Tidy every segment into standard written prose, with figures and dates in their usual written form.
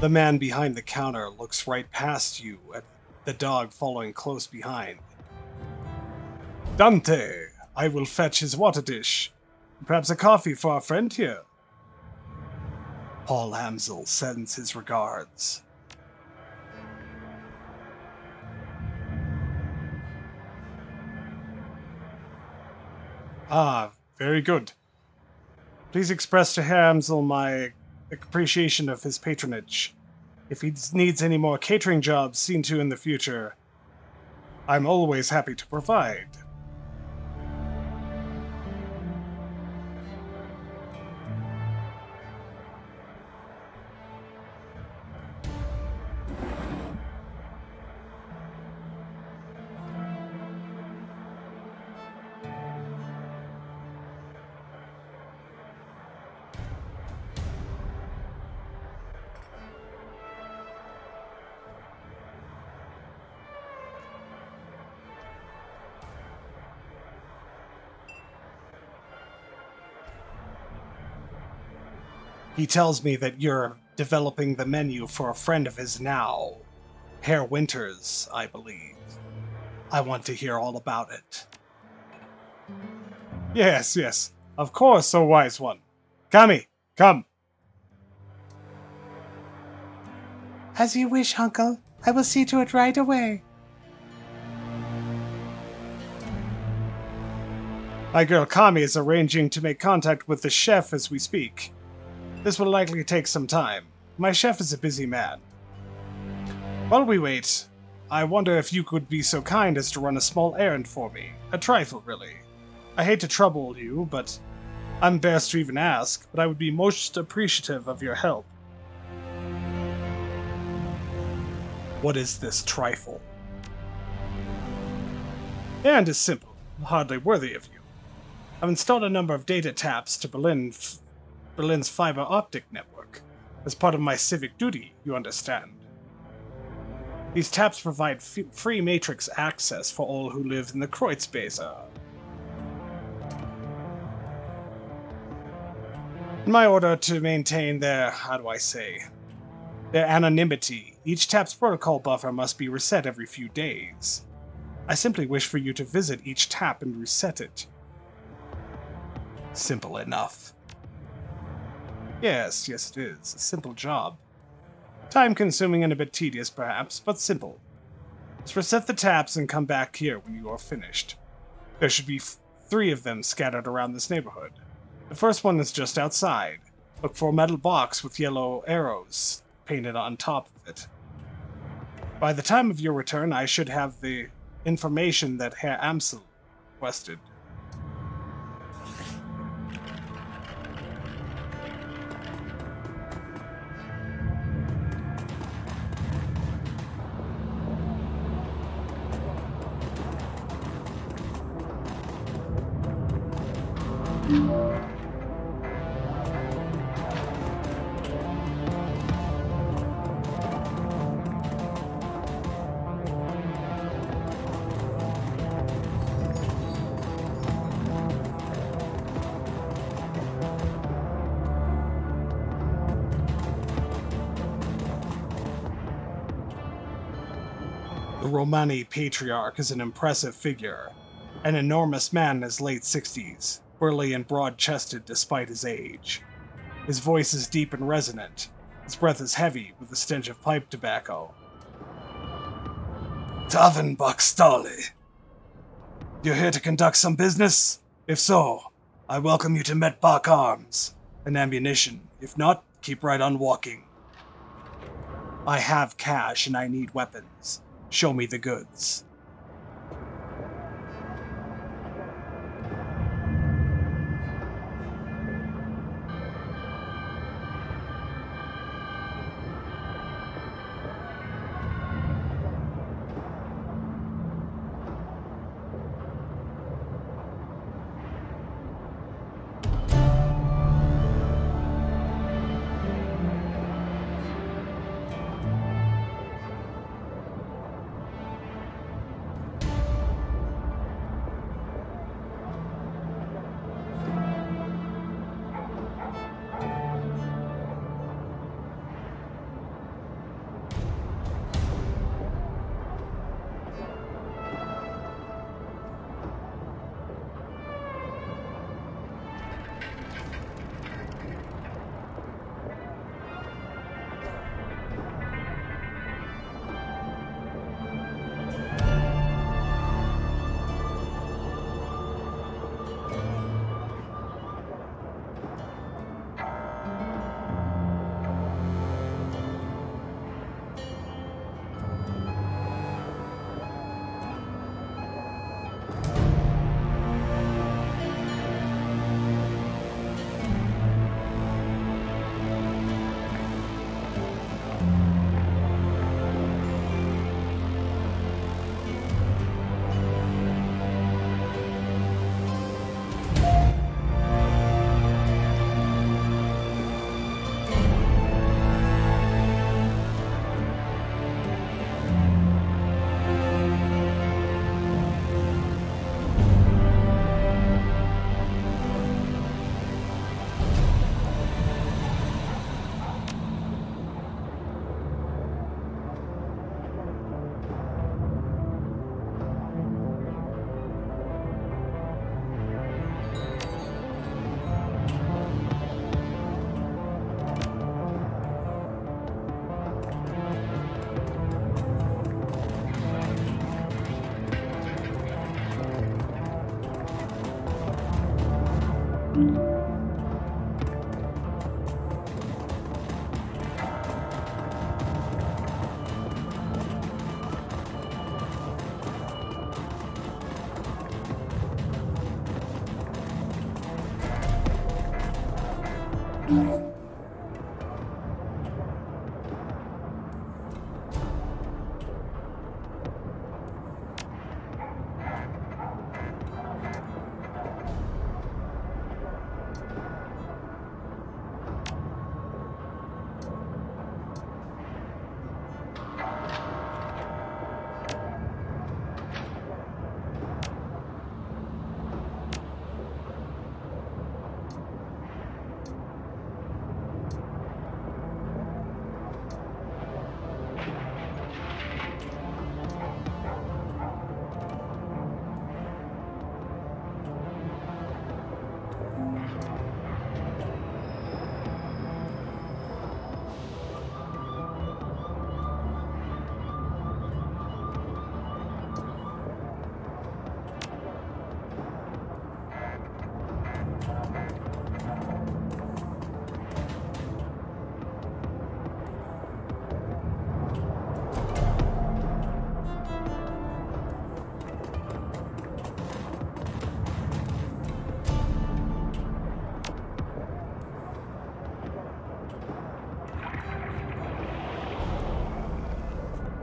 The man behind the counter looks right past you at the dog following close behind. Dante, I will fetch his water dish. Perhaps a coffee for our friend here. Paul Hamsel sends his regards. Ah, very good. Please express to Hamsel my appreciation of his patronage. If he needs any more catering jobs seen to in the future, I'm always happy to provide. He tells me that you're developing the menu for a friend of his now. Herr Winters, I believe. I want to hear all about it. Yes, yes. Of course, O wise one. Kami, come. As you wish, uncle. I will see to it right away. My girl Kami is arranging to make contact with the chef as we speak. This will likely take some time. My chef is a busy man. While we wait, I wonder if you could be so kind as to run a small errand for me. A trifle, really. I hate to trouble you, but I'm embarrassed to even ask, but I would be most appreciative of your help. What is this trifle? The errand is simple, hardly worthy of you. I've installed a number of data taps to Berlin's fiber optic network, as part of my civic duty, you understand. These taps provide free matrix access for all who live in the Kreuzbase. In my order to maintain their anonymity, each tap's protocol buffer must be reset every few days. I simply wish for you to visit each tap and reset it. Simple enough. Yes, it is. A simple job. Time-consuming and a bit tedious, perhaps, but simple. Just reset the taps and come back here when you are finished. There should be 3 of them scattered around this neighborhood. The first one is just outside. Look for a metal box with yellow arrows painted on top of it. By the time of your return, I should have the information that Herr Amsel requested. The Romani patriarch is an impressive figure, an enormous man in his late 60s, burly and broad-chested despite his age. His voice is deep and resonant. His breath is heavy with the stench of pipe tobacco. Taven Bakstali. You're here to conduct some business? If so, I welcome you to Metbach Arms and ammunition. If not, keep right on walking. I have cash and I need weapons. Show me the goods.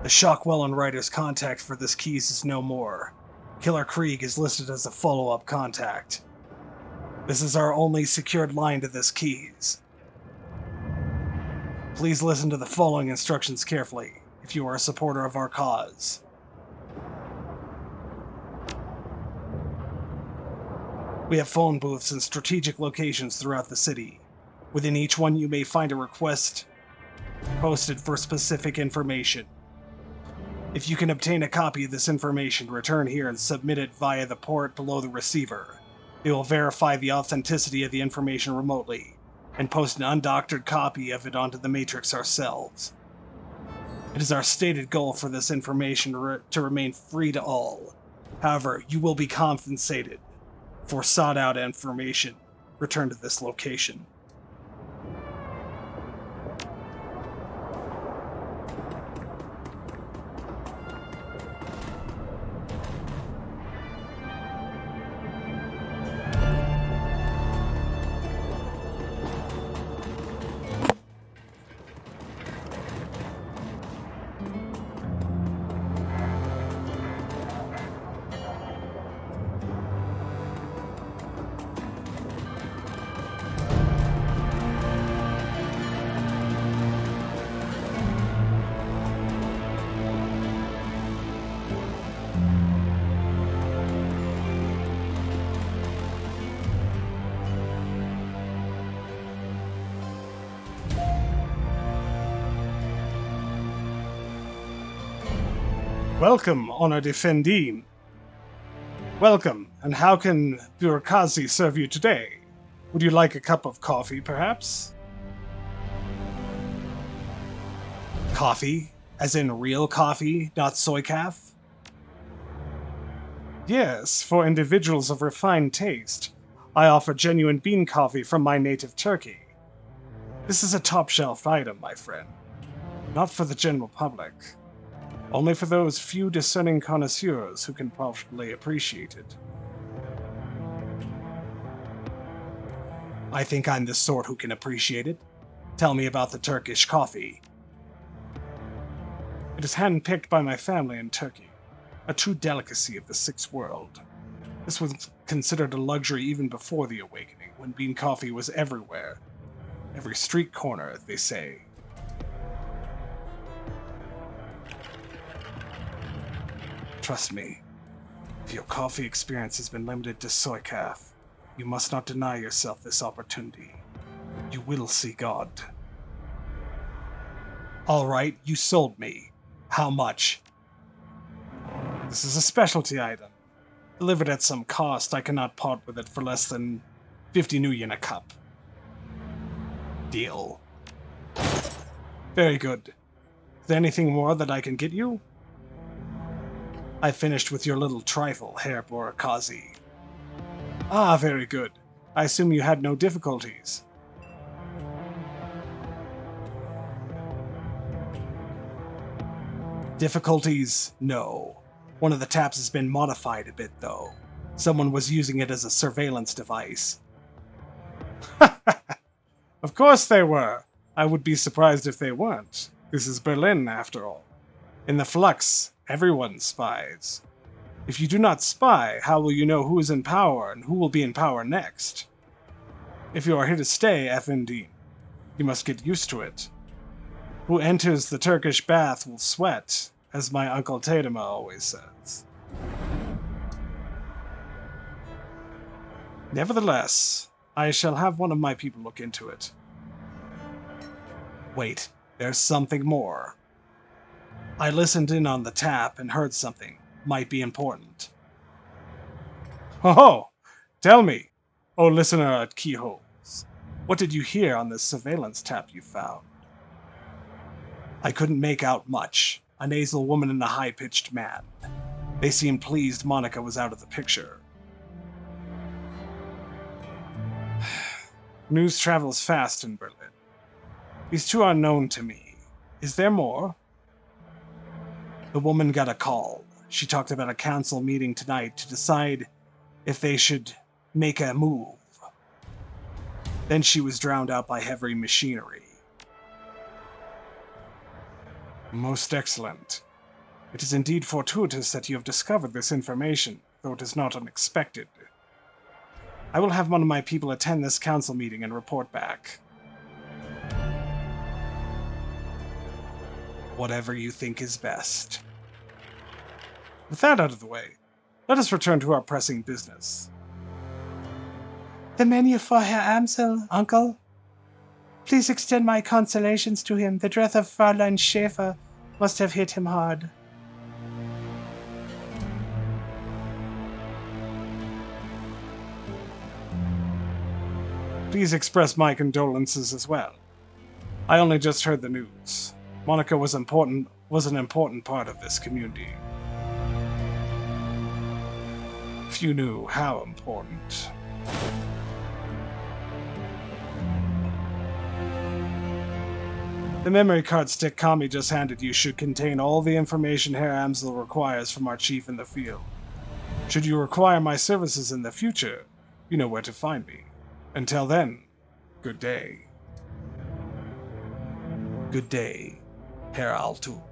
The Shockwell and Ryder's contact for this keys is no more. Killer Krieg is listed as a follow-up contact. This is our only secured line to this keys. Please listen to the following instructions carefully, if you are a supporter of our cause. We have phone booths in strategic locations throughout the city. Within each one you may find a request posted for specific information. If you can obtain a copy of this information, return here and submit it via the port below the receiver. They will verify the authenticity of the information remotely, and post an undoctored copy of it onto the Matrix ourselves. It is our stated goal for this information to remain free to all. However, you will be compensated for sought-out information returned to this location. Welcome, Honor Defendine. Welcome, and how can Burakazi serve you today? Would you like a cup of coffee, perhaps? Coffee? As in real coffee, not soy calf? Yes, for individuals of refined taste. I offer genuine bean coffee from my native Turkey. This is a top-shelf item, my friend. Not for the general public. Only for those few discerning connoisseurs who can properly appreciate it. I think I'm the sort who can appreciate it. Tell me about the Turkish coffee. It is hand-picked by my family in Turkey, a true delicacy of the Sixth World. This was considered a luxury even before the Awakening, when bean coffee was everywhere. Every street corner, they say. Trust me, if your coffee experience has been limited to soy calf, you must not deny yourself this opportunity. You will see God. All right, you sold me. How much? This is a specialty item. Delivered at some cost, I cannot part with it for less than 50 nuyen a cup. Deal. Very good. Is there anything more that I can get you? I finished with your little trifle, Herr Borakazi. Ah, very good. I assume you had no difficulties. Difficulties? No. One of the taps has been modified a bit, though. Someone was using it as a surveillance device. Of course they were. I would be surprised if they weren't. This is Berlin, after all. In the flux, everyone spies. If you do not spy, how will you know who is in power and who will be in power next? If you are here to stay, Effendine, you must get used to it. Who enters the Turkish bath will sweat, as my Uncle Tadema always says. Nevertheless, I shall have one of my people look into it. Wait, there's something more. I listened in on the tap and heard something. Might be important. Oh, tell me, oh listener at keyholes, what did you hear on this surveillance tap you found? I couldn't make out much. A nasal woman and a high-pitched man. They seemed pleased Monica was out of the picture. News travels fast in Berlin. These two are known to me. Is there more? The woman got a call. She talked about a council meeting tonight to decide if they should make a move. Then she was drowned out by heavy machinery. Most excellent. It is indeed fortuitous that you have discovered this information, though it is not unexpected. I will have one of my people attend this council meeting and report back. Whatever you think is best. With that out of the way, let us return to our pressing business. The menu for Herr Amsel, Uncle. Please extend my consolations to him. The death of Fräulein Schäfer must have hit him hard. Please express my condolences as well. I only just heard the news. Monica was an important part of this community. Few knew how important. The memory card stick Kami just handed you should contain all the information Herr Amsel requires from our chief in the field. Should you require my services in the future, you know where to find me. Until then, good day. Good day, Herr Altug.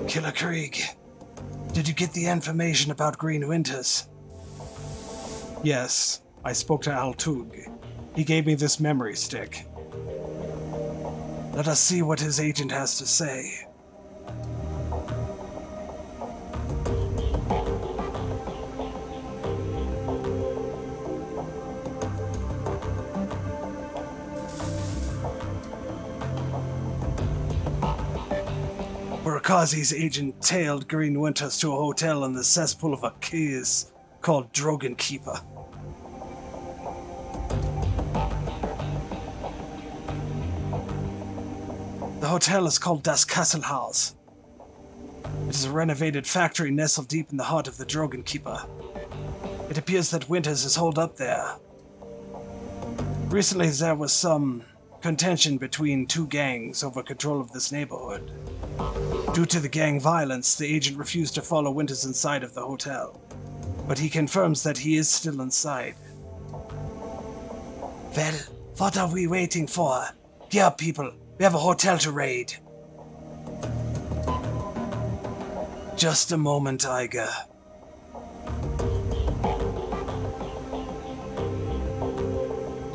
Killer Krieg, did you get the information about Green Winters? Yes, I spoke to Altug. He gave me this memory stick. Let us see what his agent has to say. Burkazi's agent tailed Green Winters to a hotel in the cesspool of a chaos called Dragonkeeper. The hotel is called Das Kasselhaus. It is a renovated factory nestled deep in the heart of the Dragonkeeper. It appears that Winters is holed up there. Recently there was some contention between two gangs over control of this neighborhood. Due to the gang violence, the agent refused to follow Winters inside of the hotel, but he confirms that he is still inside. Well, what are we waiting for? Get up, people. We have a hotel to raid. Just a moment, Iger.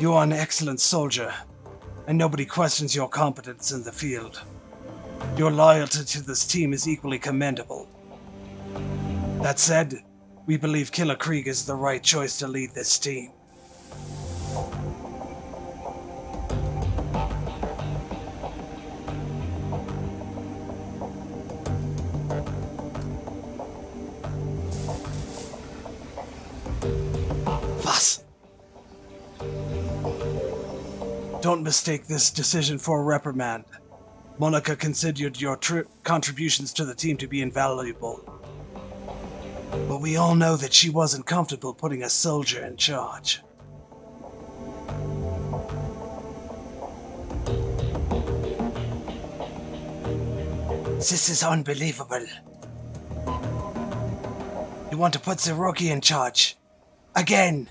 You are an excellent soldier, and nobody questions your competence in the field. Your loyalty to this team is equally commendable. That said, we believe Killer Krieg is the right choice to lead this team. Was? Don't mistake this decision for a reprimand. Monica considered your contributions to the team to be invaluable. But we all know that she wasn't comfortable putting a soldier in charge. This is unbelievable. You want to put the rookie in charge? Again!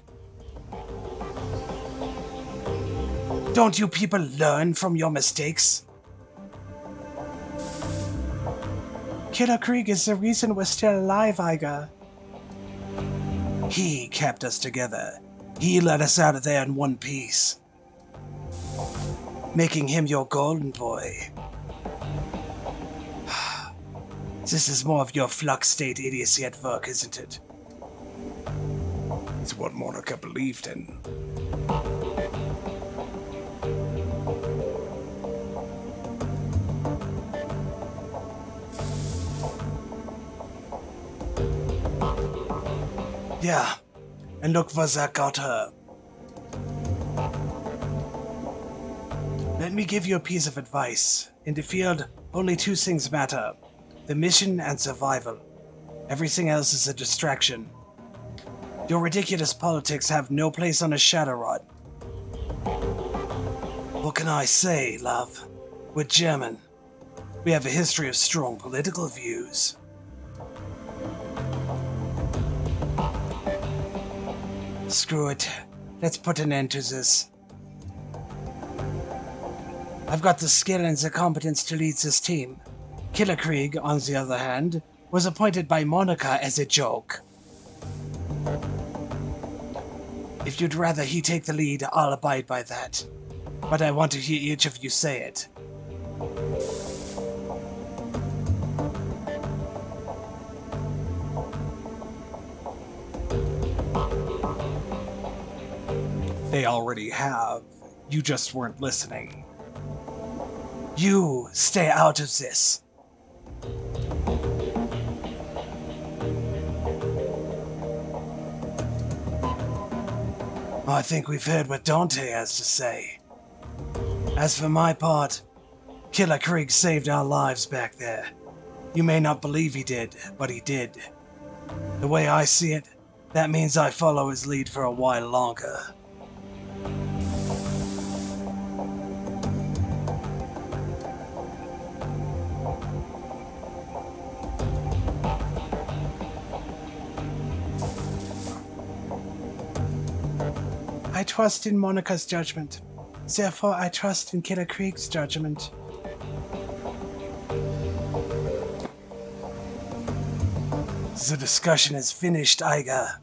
Don't you people learn from your mistakes? Killer Krieg is the reason we're still alive, Iga. He kept us together. He let us out of there in one piece. Making him your golden boy. This is more of your flux state idiocy at work, isn't it? It's what Monica believed in. Yeah, and look what that got her. Let me give you a piece of advice. In the field, only two things matter. The mission and survival. Everything else is a distraction. Your ridiculous politics have no place on a shadow rod. What can I say, love? We're German. We have a history of strong political views. Screw it. Let's put an end to this. I've got the skill and the competence to lead this team. Killer Krieg, on the other hand, was appointed by Monica as a joke. If you'd rather he take the lead, I'll abide by that. But I want to hear each of you say it. They already have. You just weren't listening. You stay out of this. I think we've heard what Dante has to say. As for my part, Killer Krieg saved our lives back there. You may not believe he did, but he did. The way I see it, that means I follow his lead for a while longer. I trust in Monica's judgment. Therefore, I trust in Killer Krieg's judgment. The discussion is finished, Iga.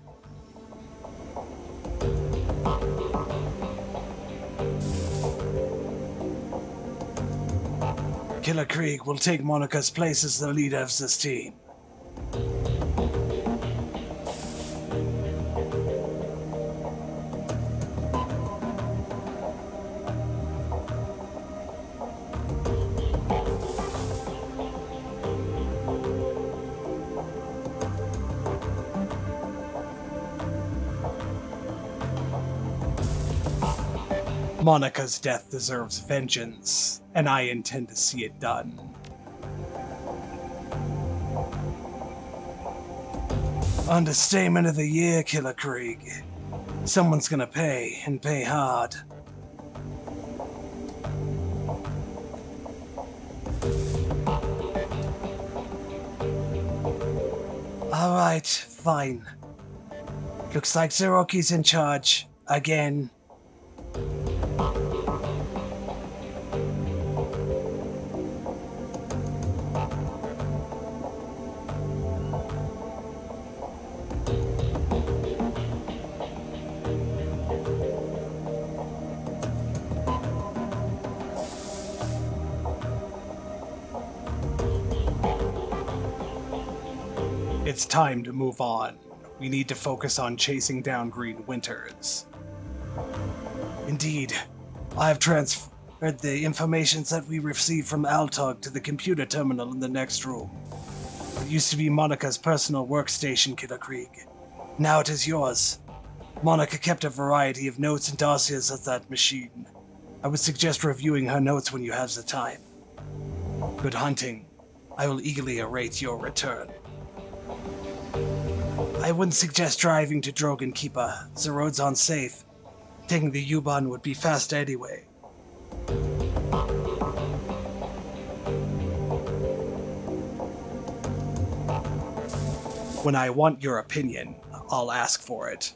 Killer Krieg will take Monica's place as the leader of this team. Monica's death deserves vengeance, and I intend to see it done. Understatement of the year, Killer Krieg. Someone's gonna pay, and pay hard. Alright, fine. Looks like Zeroki's in charge, again. It's time to move on. We need to focus on chasing down Green Winters. Indeed, I have transferred the information that we received from Altog to the computer terminal in the next room. It used to be Monica's personal workstation, Killer Krieg. Now it is yours. Monica kept a variety of notes and dossiers at that machine. I would suggest reviewing her notes when you have the time. Good hunting. I will eagerly await your return. I wouldn't suggest driving to Drogan Keeper. The road's unsafe. Taking the U-Bahn would be fast anyway. When I want your opinion, I'll ask for it.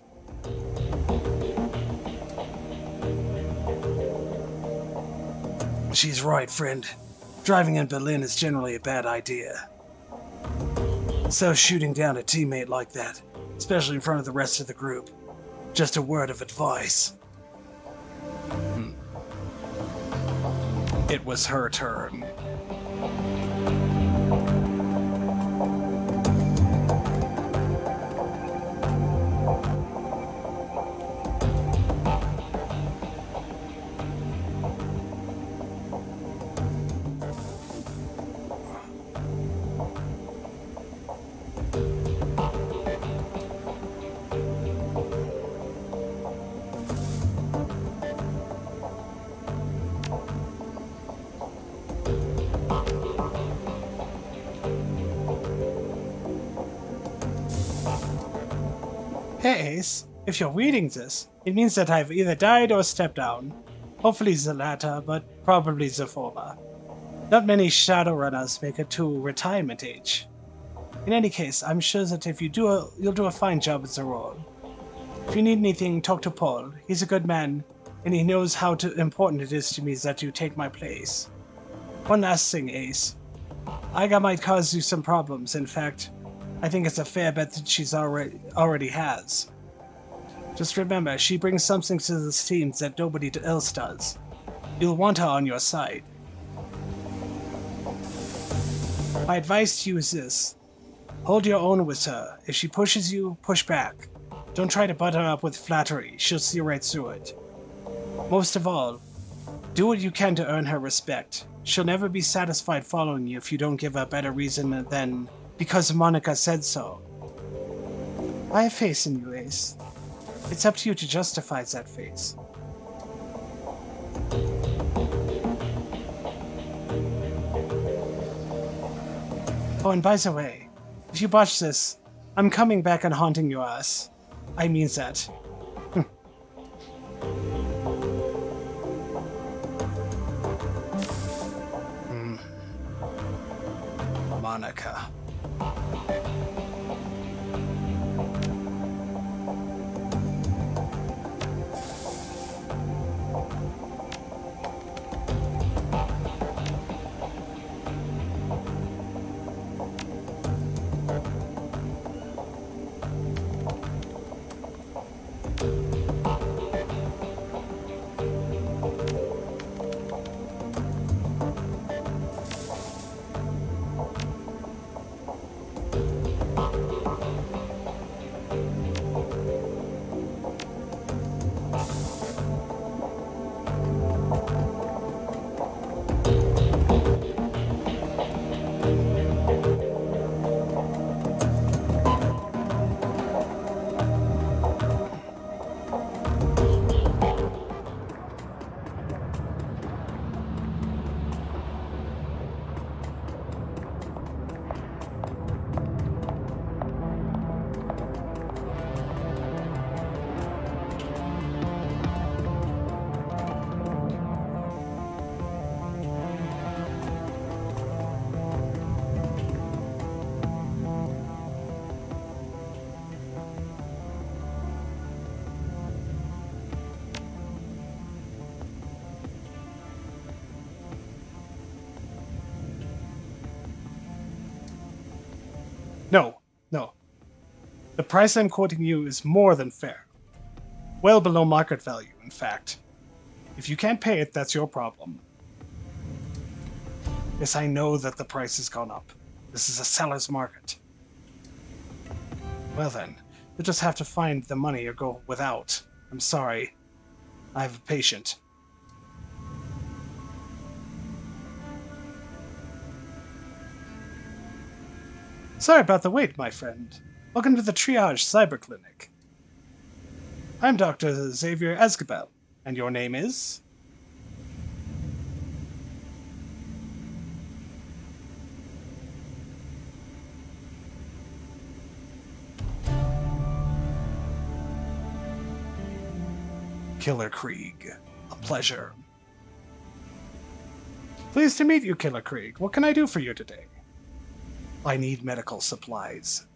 She's right, friend. Driving in Berlin is generally a bad idea. So shooting down a teammate like that, especially in front of the rest of the group, just a word of advice. It was her turn. Hey Ace, if you're reading this, it means that I've either died or stepped down. Hopefully the latter, but probably the former. Not many Shadowrunners make it to retirement age. In any case, I'm sure that if you do, you'll do a fine job at the role. If you need anything, talk to Paul. He's a good man, and he knows how important it is to me that you take my place. One last thing, Ace. Aiga might cause you some problems. In fact, I think it's a fair bet that she's already has. Just remember, she brings something to this team that nobody else does. You'll want her on your side. My advice to you is this. Hold your own with her. If she pushes you, push back. Don't try to butt her up with flattery. She'll see right through it. Most of all, do what you can to earn her respect. She'll never be satisfied following you if you don't give her a better reason than because Monica said so. I have faith in you, Ace. It's up to you to justify that faith. Oh, and by the way, if you botch this, I'm coming back and haunting your ass. I mean that. Monica. No. The price I'm quoting you is more than fair. Well below market value, in fact. If you can't pay it, that's your problem. Yes, I know that the price has gone up. This is a seller's market. Well then, you'll just have to find the money or go without. I'm sorry. I have a patient. Sorry about the wait, my friend. Welcome to the Triage Cyber Clinic. I'm Dr. Xavier Escabel, and your name is? Killer Krieg. A pleasure. Pleased to meet you, Killer Krieg. What can I do for you today? I need medical supplies.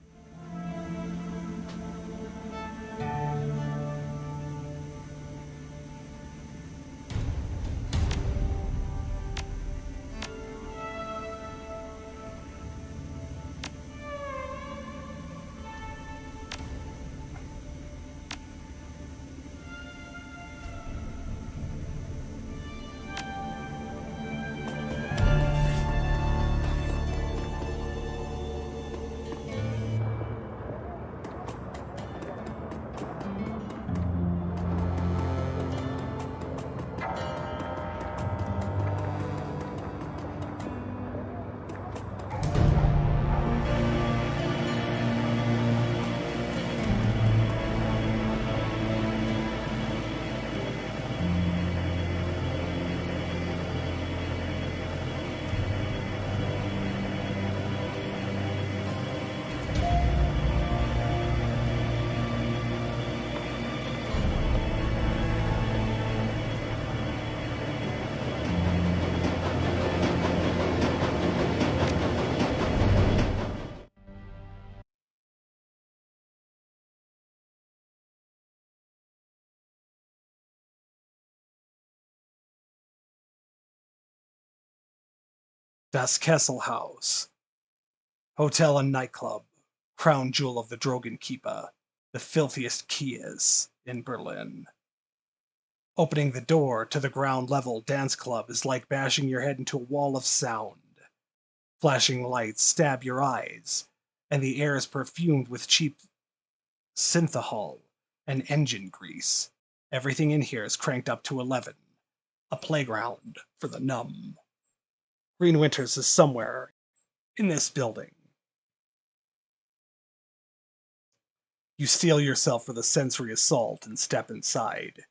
Das Kesselhaus. Hotel and nightclub. Crown jewel of the Drogenkeeper. The filthiest Kias in Berlin. Opening the door to the ground level dance club is like bashing your head into a wall of sound. Flashing lights stab your eyes, and the air is perfumed with cheap synthahol and engine grease. Everything in here is cranked up to 11. A playground for the numb. Green Winters is somewhere in this building. You steel yourself for the sensory assault and step inside.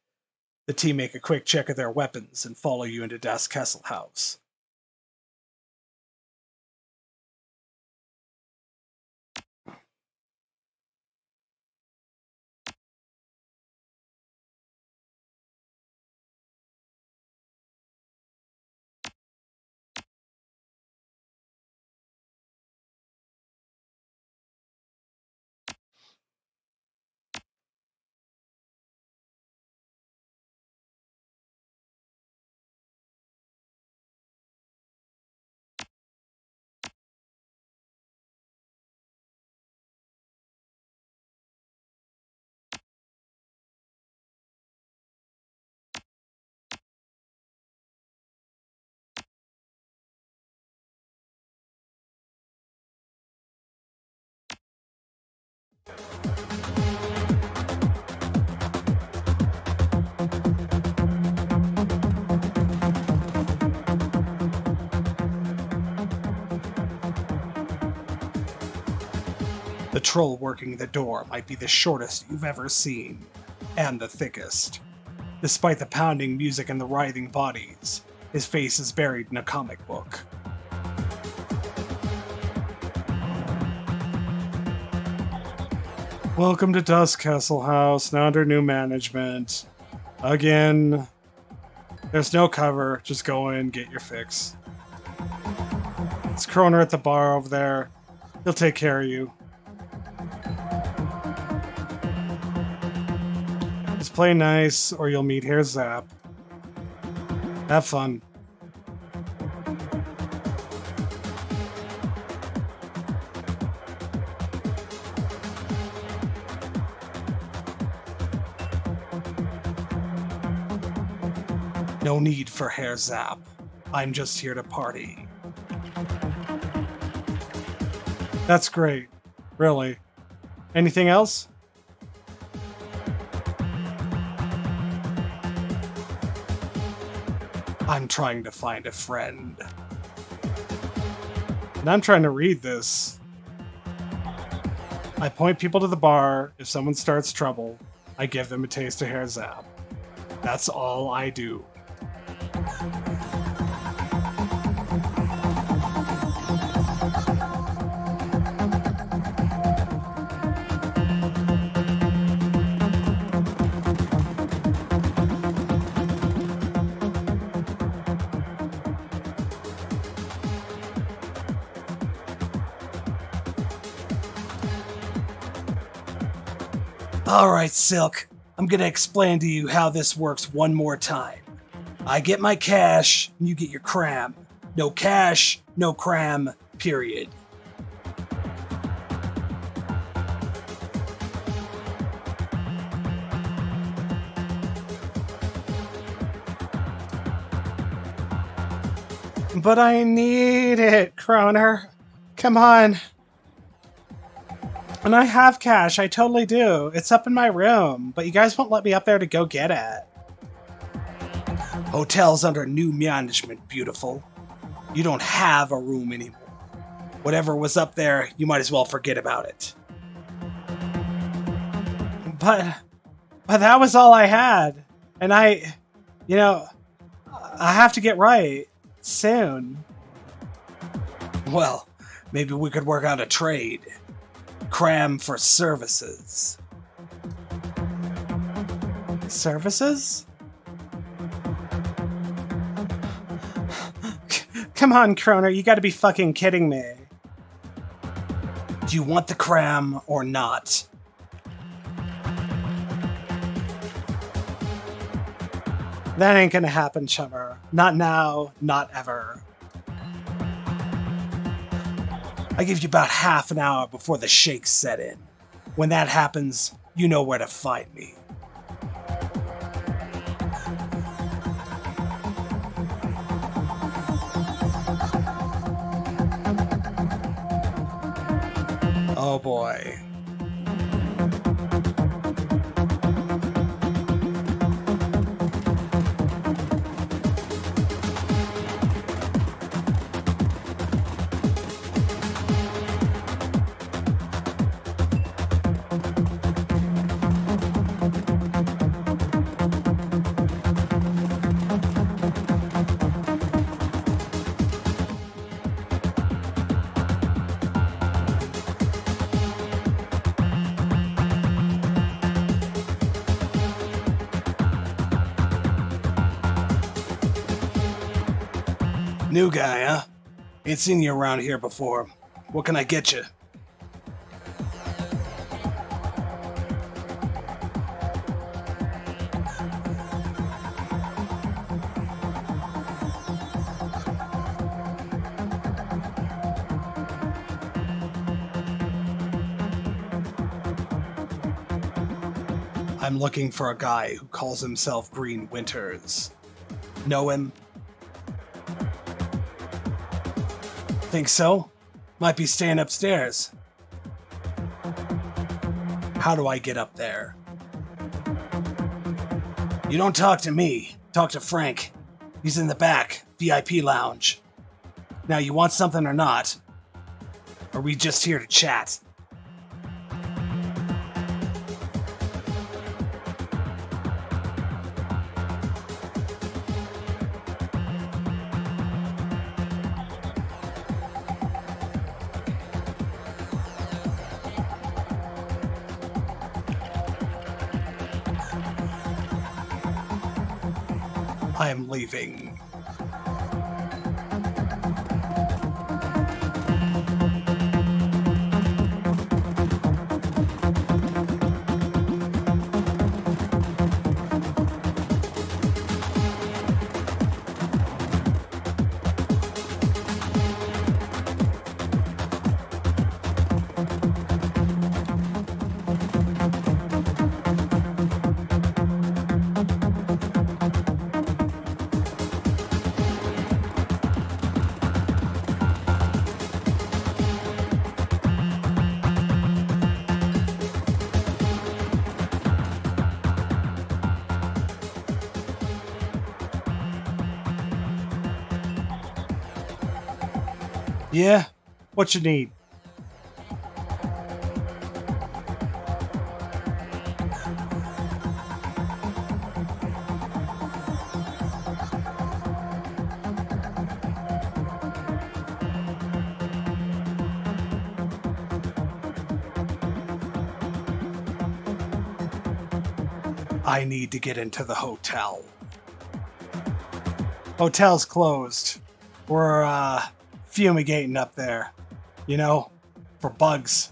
The team make a quick check of their weapons and follow you into Das Kesselhaus. The troll working the door might be the shortest you've ever seen, and the thickest. Despite the pounding music and the writhing bodies, his face is buried in a comic book. Welcome to Das Kesselhaus, now under new management. Again, there's no cover, just go in, get your fix. It's Kroner at the bar over there. He'll take care of you. Just play nice, or you'll meet Herr Zapp. Have fun. No need for Herr Zapp. I'm just here to party. That's great. Really. Anything else? I'm trying to find a friend. And I'm trying to read this. I point people to the bar. If someone starts trouble, I give them a taste of Herr Zapp. That's all I do. Alright, Silk. I'm gonna explain to you how this works one more time. I get my cash, and you get your cram. No cash, no cram, period. But I need it, Kroner. Come on. And I have cash, I totally do. It's up in my room, but you guys won't let me up there to go get it. Hotel's under new management, beautiful. You don't have a room anymore. Whatever was up there, you might as well forget about it. But that was all I had. And I have to get right soon. Well, maybe we could work out a trade. Cram for services. Services? Come on, Kroner, you gotta be fucking kidding me. Do you want the cram or not? That ain't gonna happen, Chummer. Not now, not ever. I give you about half an hour before the shakes set in. When that happens, you know where to find me. Oh boy. New guy, huh? Ain't seen you around here before. What can I get you? I'm looking for a guy who calls himself Green Winters. Know him? Think so? Might be staying upstairs. How do I get up there? You don't talk to me. Talk to Frank. He's in the back, VIP lounge. Now, you want something or not? Or are we just here to chat? I am leaving. Yeah? What you need? I need to get into the hotel. Hotel's closed. We're, fumigating up there. You know, for bugs.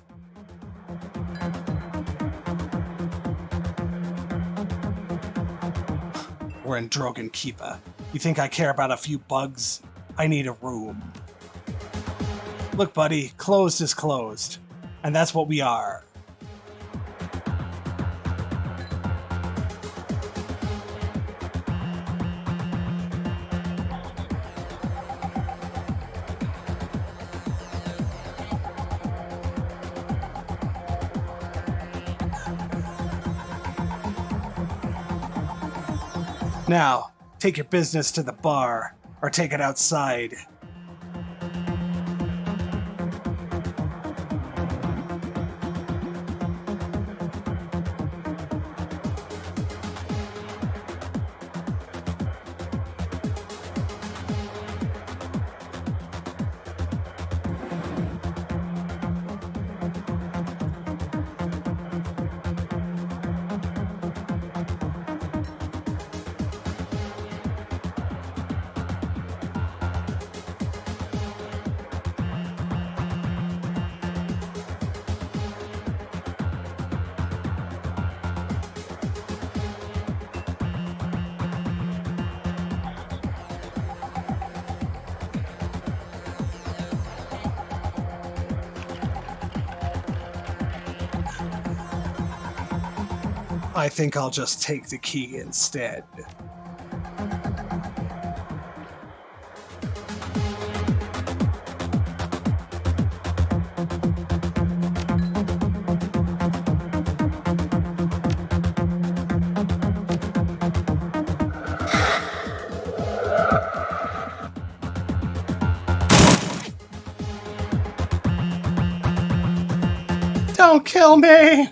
We're in Dragonfall. You think I care about a few bugs? I need a room. Look, buddy, closed is closed. And that's what we are. Now, take your business to the bar, or take it outside. I think I'll just take the key instead. Don't kill me!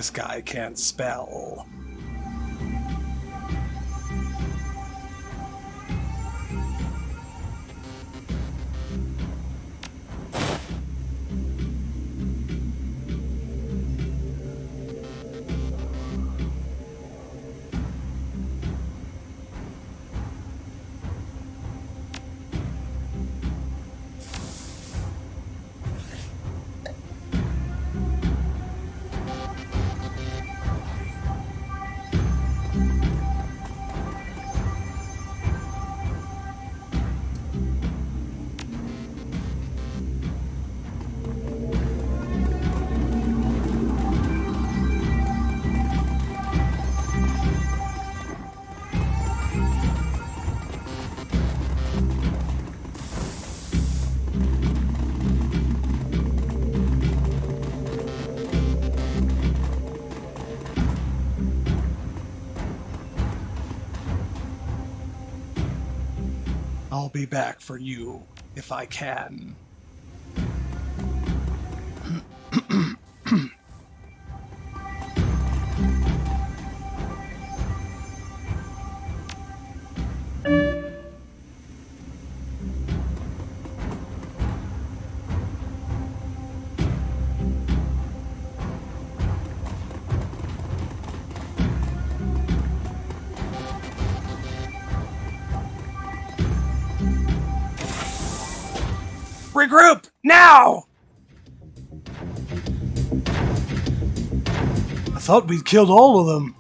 this guy can't spell. I'll be back for you if I can. Regroup! Now! I thought we'd killed all of them.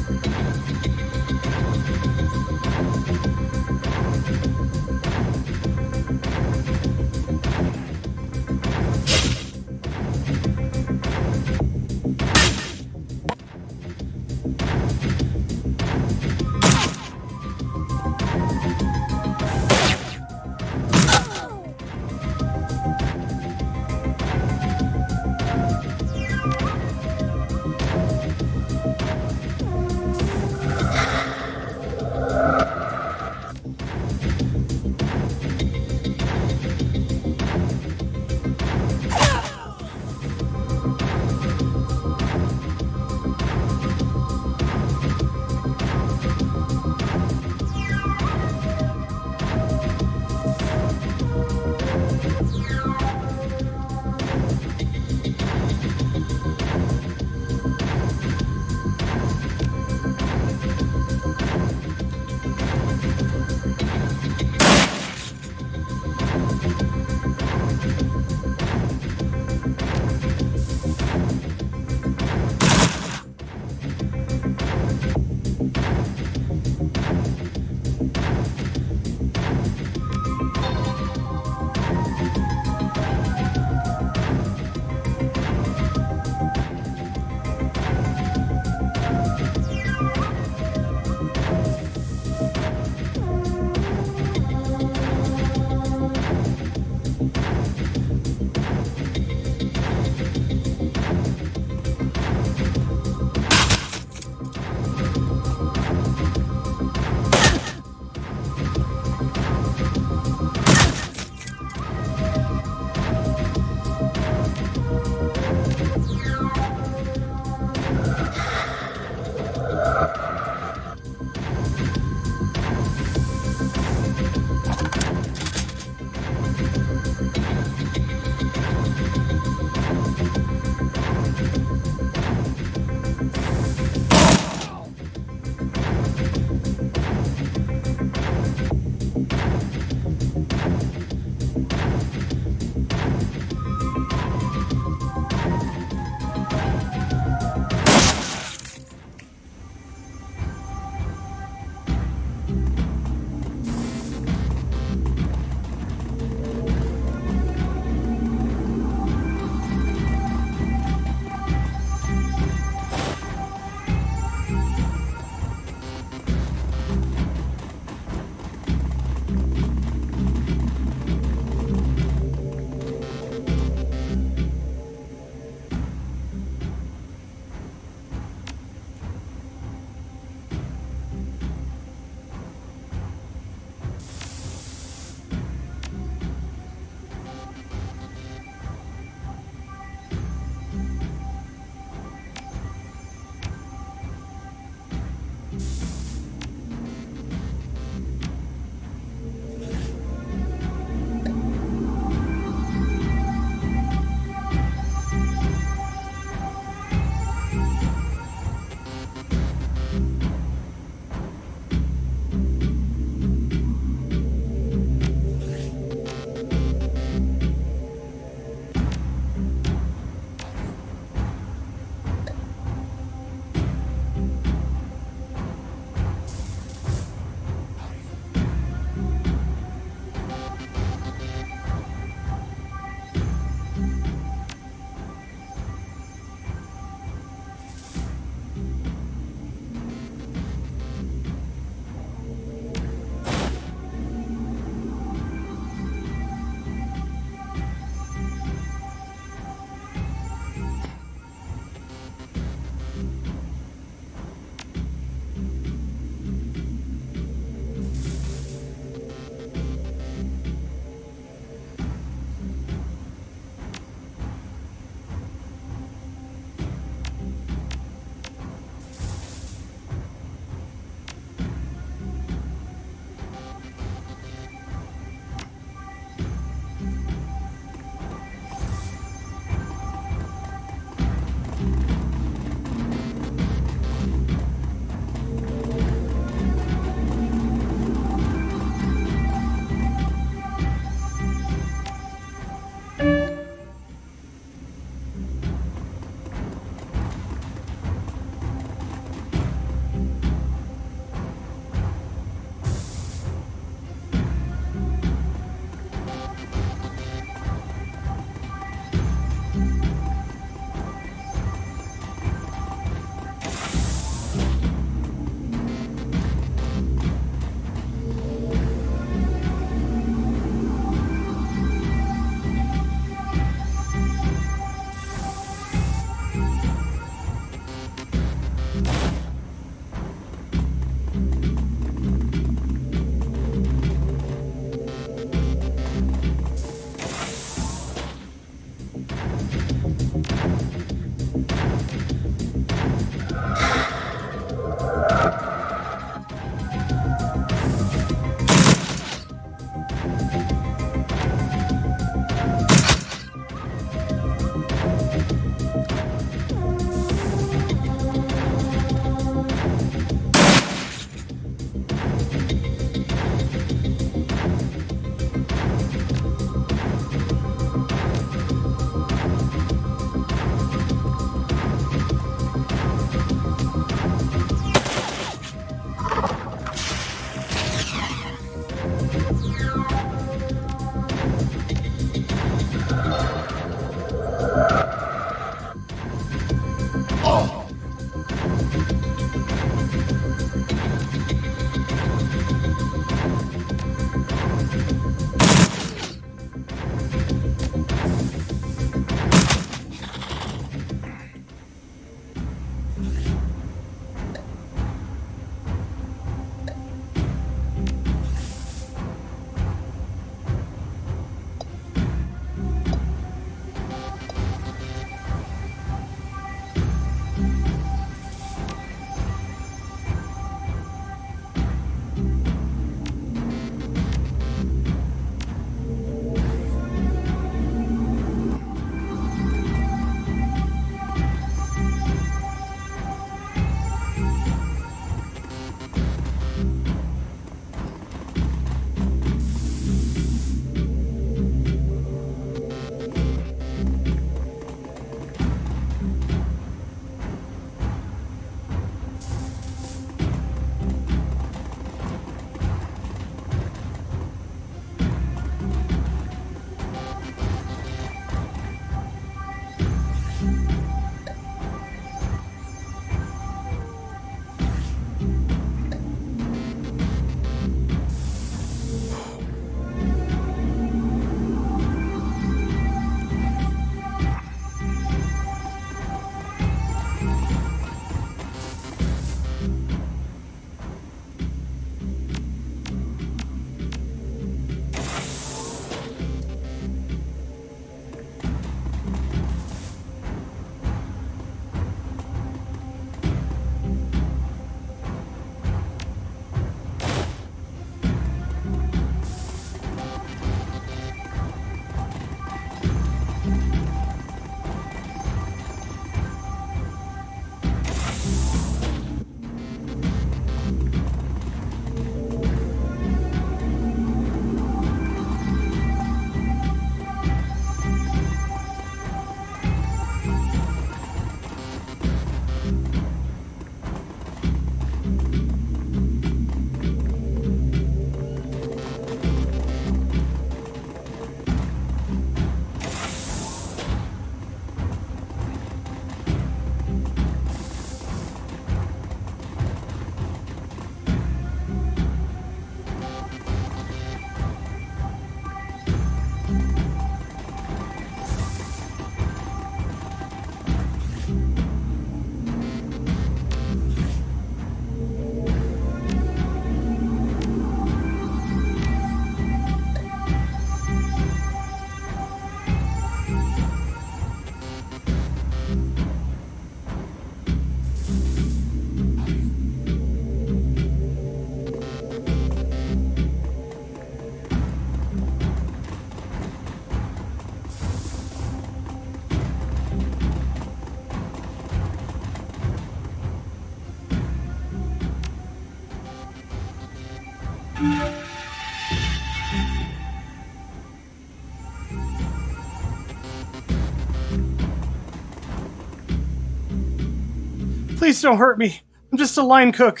Please don't hurt me. I'm just a line cook.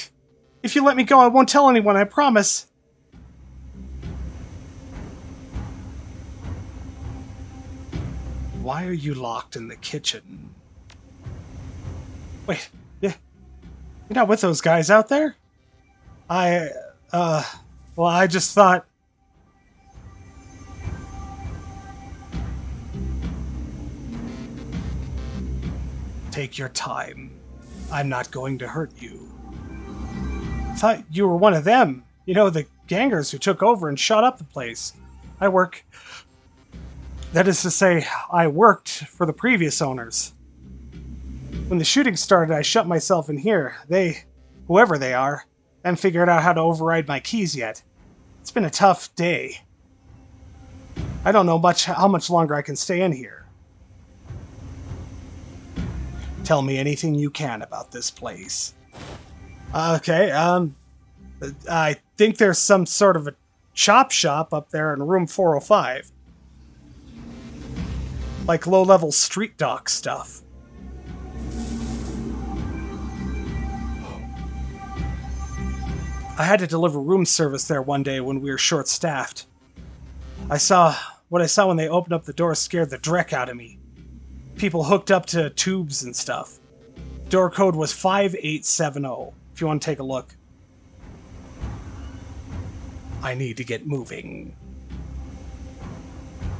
If you let me go, I won't tell anyone, I promise. Why are you locked in the kitchen? Wait, yeah, you're not with those guys out there? Well, I just thought... Take your time. I'm not going to hurt you. I thought you were one of them. You know, the gangers who took over and shot up the place. That is to say, I worked for the previous owners. When the shooting started, I shut myself in here. Whoever they are, haven't figured out how to override my keys yet. It's been a tough day. I don't know how much longer I can stay in here. Tell me anything you can about this place. Okay, I think there's some sort of a chop shop up there in room 405. Like low-level street dock stuff. I had to deliver room service there one day when we were short-staffed. What I saw when they opened up the door scared the dreck out of me. People hooked up to tubes and stuff. Door code was 5870, if you want to take a look. I need to get moving.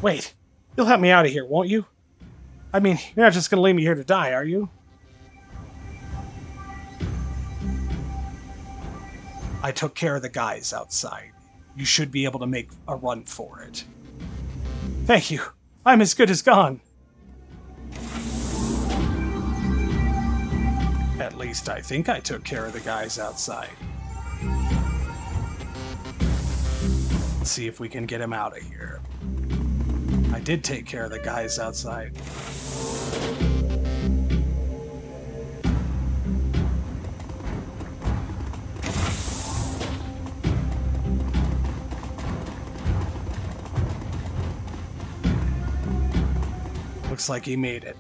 Wait, you'll help me out of here, won't you? I mean, you're not just going to leave me here to die, are you? I took care of the guys outside. You should be able to make a run for it. Thank you. I'm as good as gone. At least I think I took care of the guys outside. Let's see if we can get him out of here. I did take care of the guys outside. Looks like he made it.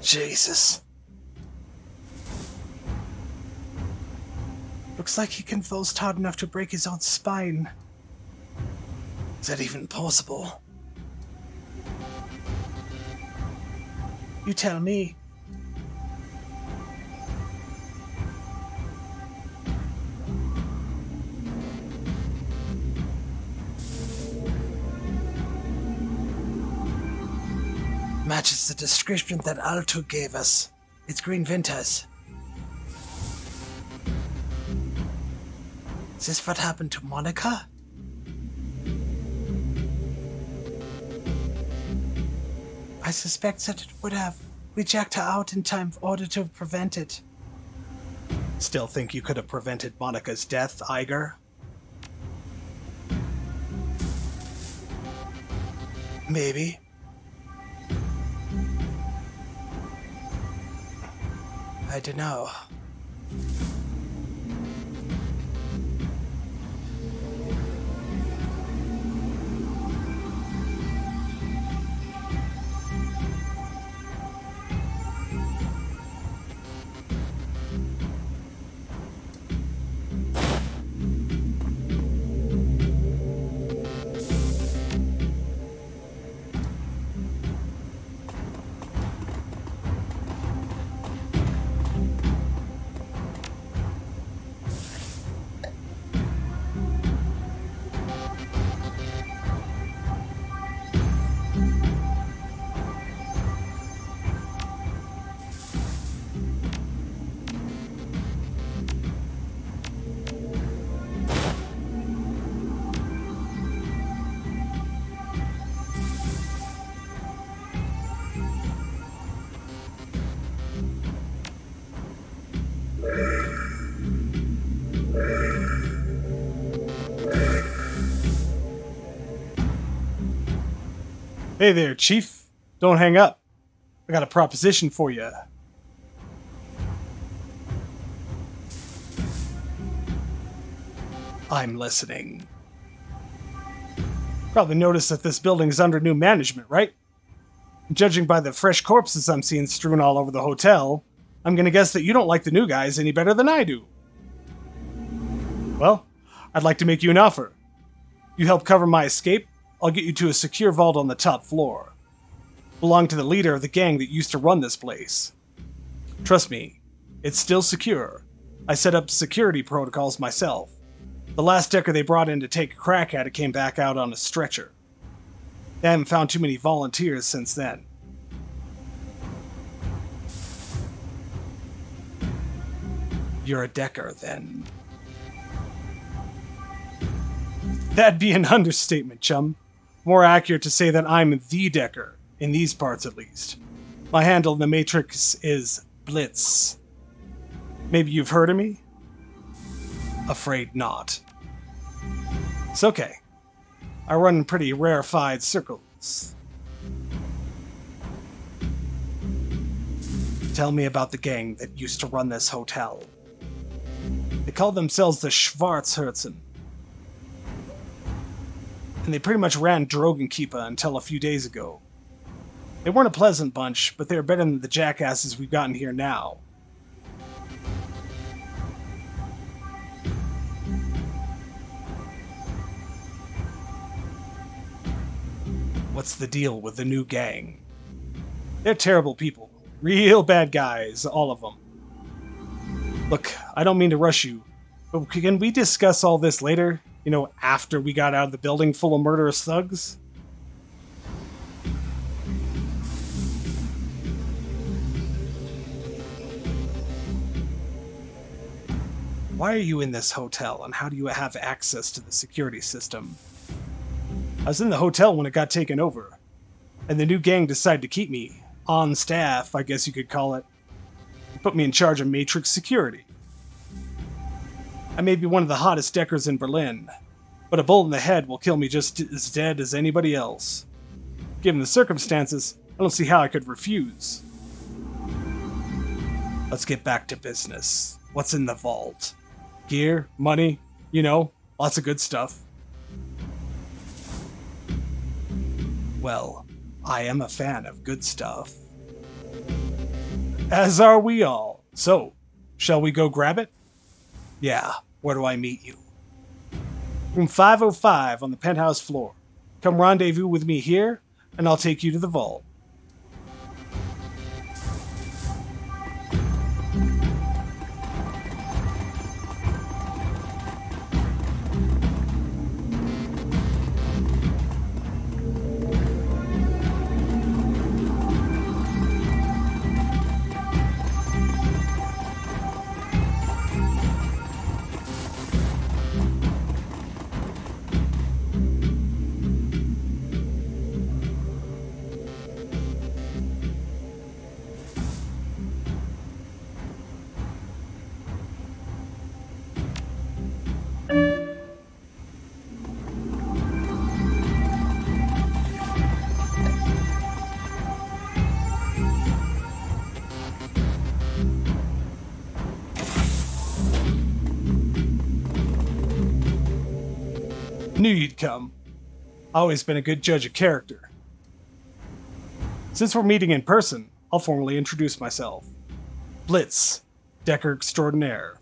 Jesus. Looks like he convulsed hard enough to break his own spine. Is that even possible? You tell me. Matches the description that Alto gave us. It's green Ventas. Is this what happened to Monica? I suspect that it would have. We jacked her out in time in order to prevent it. Still think you could have prevented Monica's death, Iger? Maybe. I don't know. Hey there, Chief. Don't hang up. I got a proposition for you. I'm listening. Probably noticed that this building is under new management, right? Judging by the fresh corpses I'm seeing strewn all over the hotel, I'm gonna guess that you don't like the new guys any better than I do. Well, I'd like to make you an offer. You help cover my escape, I'll get you to a secure vault on the top floor. Belong to the leader of the gang that used to run this place. Trust me, it's still secure. I set up security protocols myself. The last decker they brought in to take a crack at it came back out on a stretcher. They haven't found too many volunteers since then. You're a decker, then. That'd be an understatement, chum. More accurate to say that I'm the decker, in these parts at least. My handle in the Matrix is Blitz. Maybe you've heard of me? Afraid not. It's okay. I run in pretty rarefied circles. Tell me about the gang that used to run this hotel. They called themselves the Schwarzherzen. And they pretty much ran Drogenkeeper until a few days ago. They weren't a pleasant bunch, but they're better than the jackasses we've gotten here now. What's the deal with the new gang? They're terrible people. Real bad guys, all of them. Look, I don't mean to rush you, but can we discuss all this later? You know, after we got out of the building full of murderous thugs? Why are you in this hotel, and how do you have access to the security system? I was in the hotel when it got taken over, and the new gang decided to keep me on staff, I guess you could call it. They put me in charge of Matrix security. I may be one of the hottest deckers in Berlin, but a bullet in the head will kill me just as dead as anybody else. Given the circumstances, I don't see how I could refuse. Let's get back to business. What's in the vault? Gear, money, you know, lots of good stuff. Well, I am a fan of good stuff. As are we all. So, shall we go grab it? Yeah, where do I meet you? Room 505 on the penthouse floor. Come rendezvous with me here, and I'll take you to the vault. Knew you'd come. Always been a good judge of character. Since we're meeting in person, I'll formally introduce myself. Blitz, Decker Extraordinaire.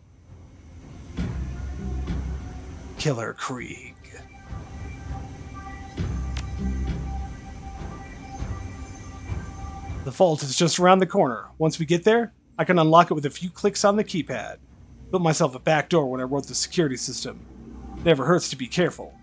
Killer Krieg. The vault is just around the corner. Once we get there, I can unlock it with a few clicks on the keypad. Built myself a back door when I wrote the security system. Never hurts to be careful.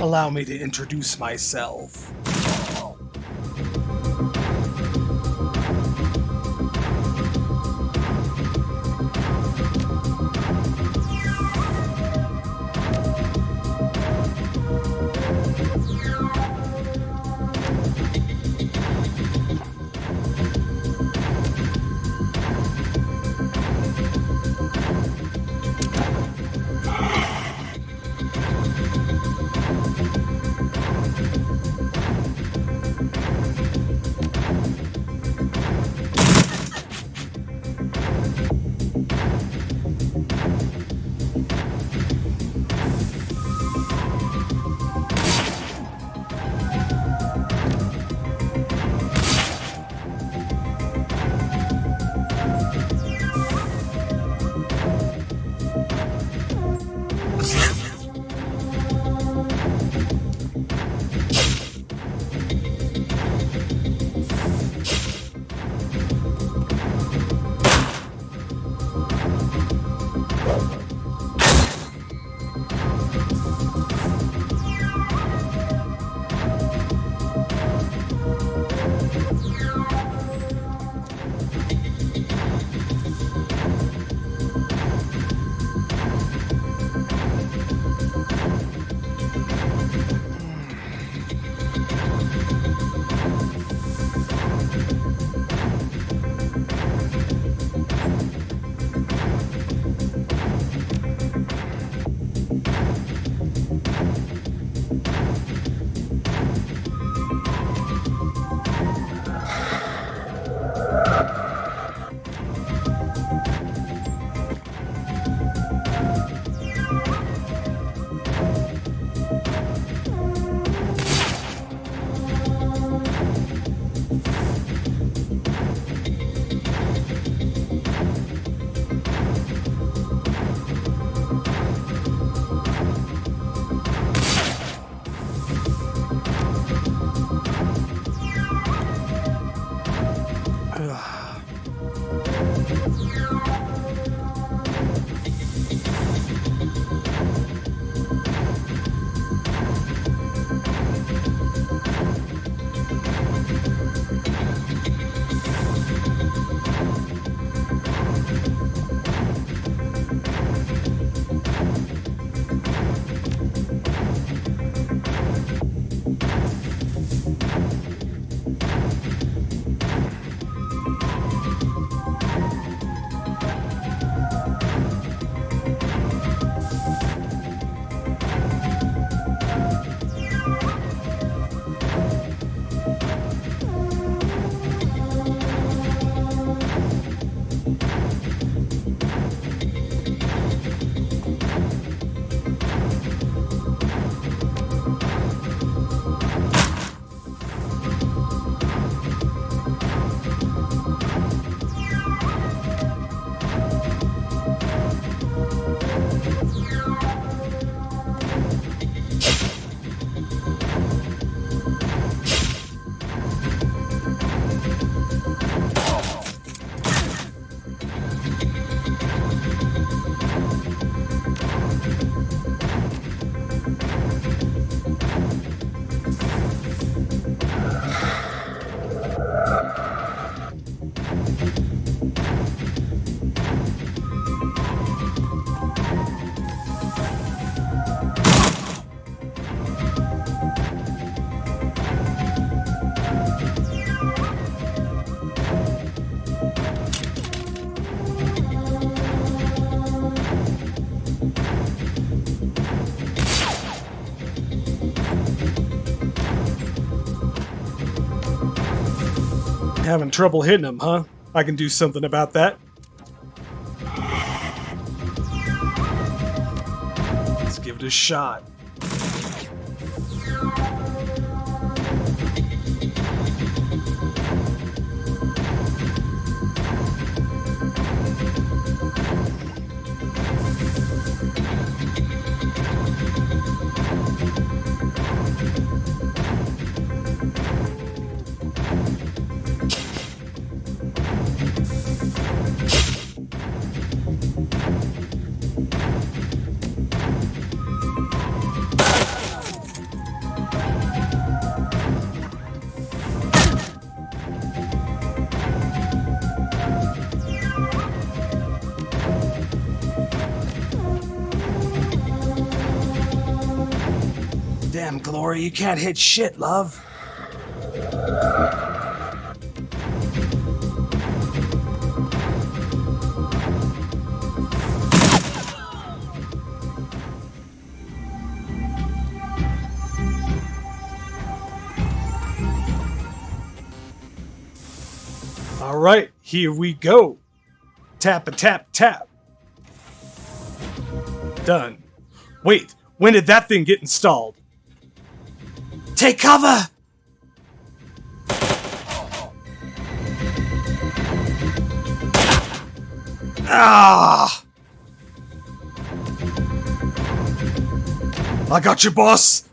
Allow me to introduce myself. Having trouble hitting him, huh? I can do something about that. Let's give it a shot. Damn, Glory, you can't hit shit, love. All right, here we go. Tap a tap tap. Done. Wait, when did that thing get installed? Take cover! Ah! I got you, boss!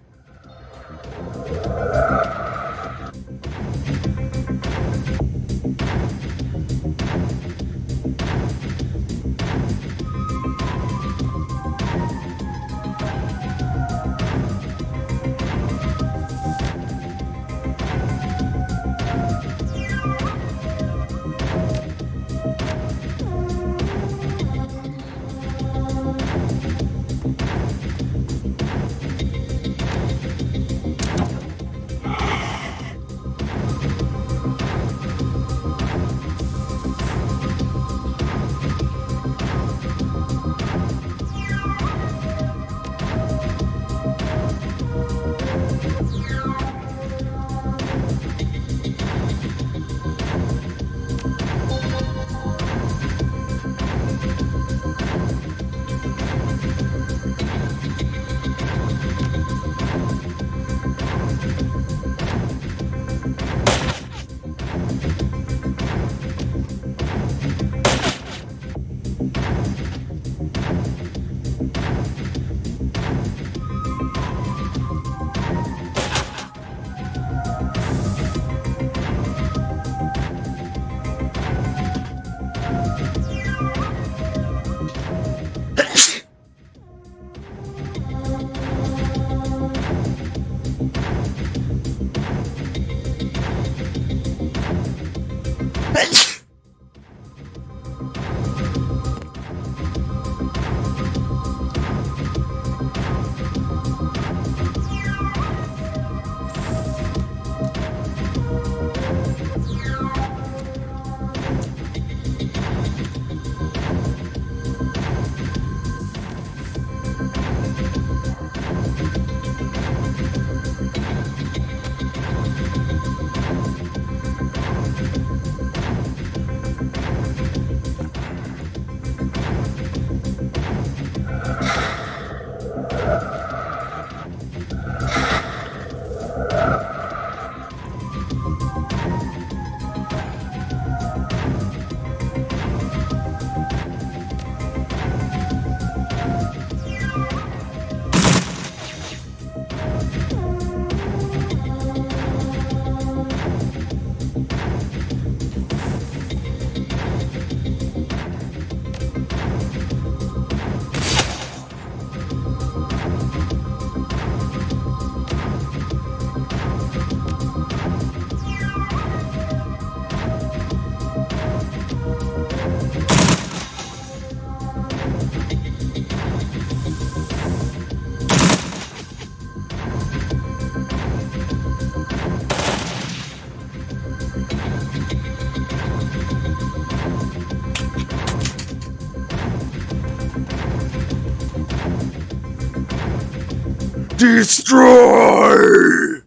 Destroy!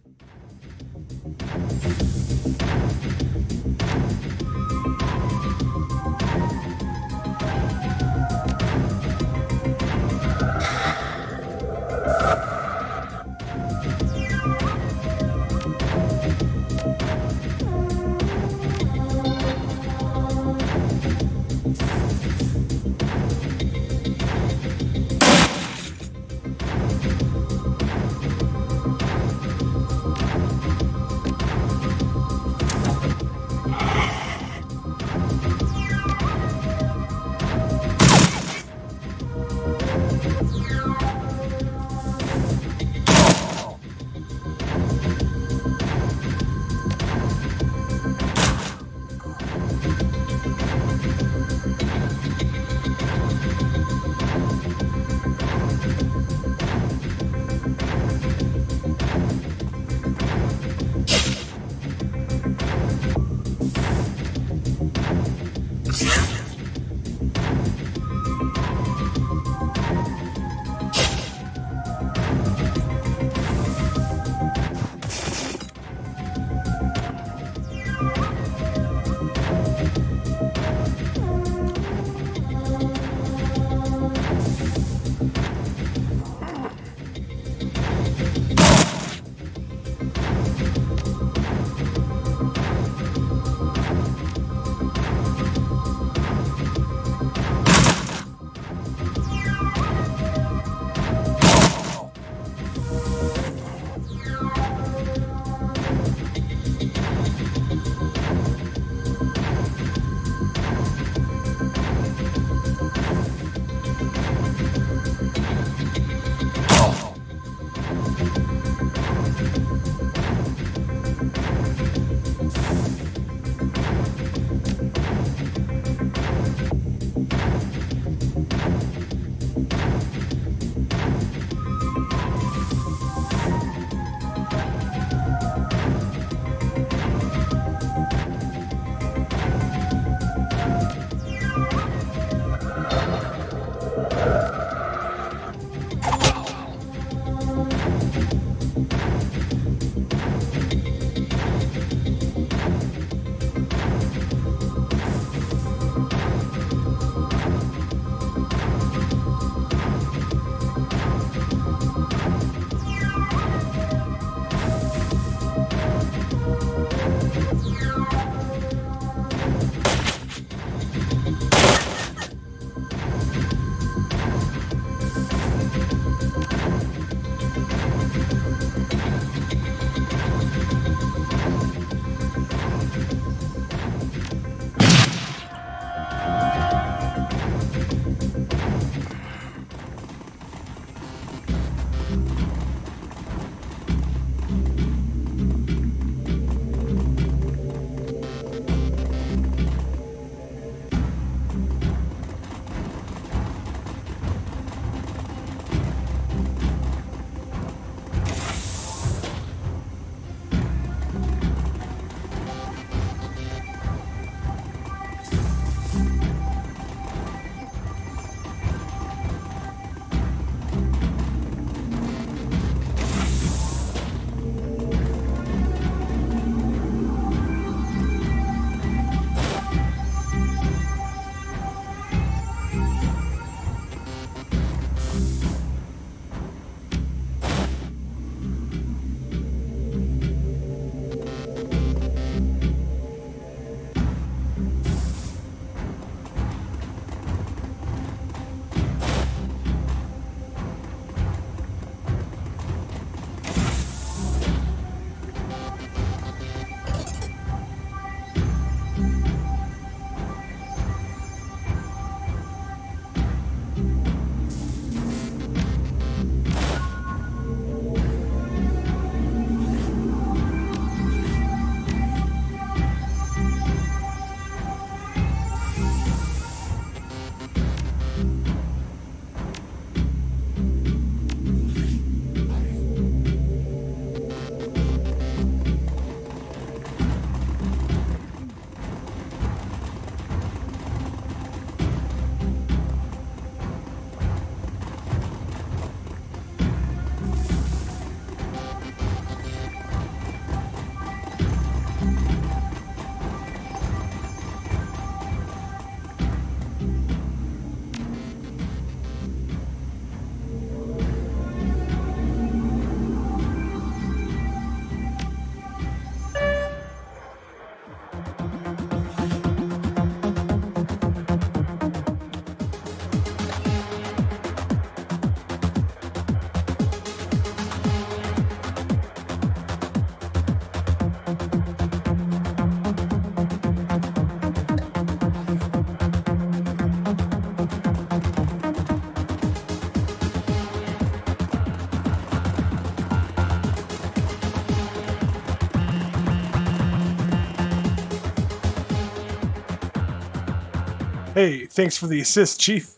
Hey, thanks for the assist, Chief.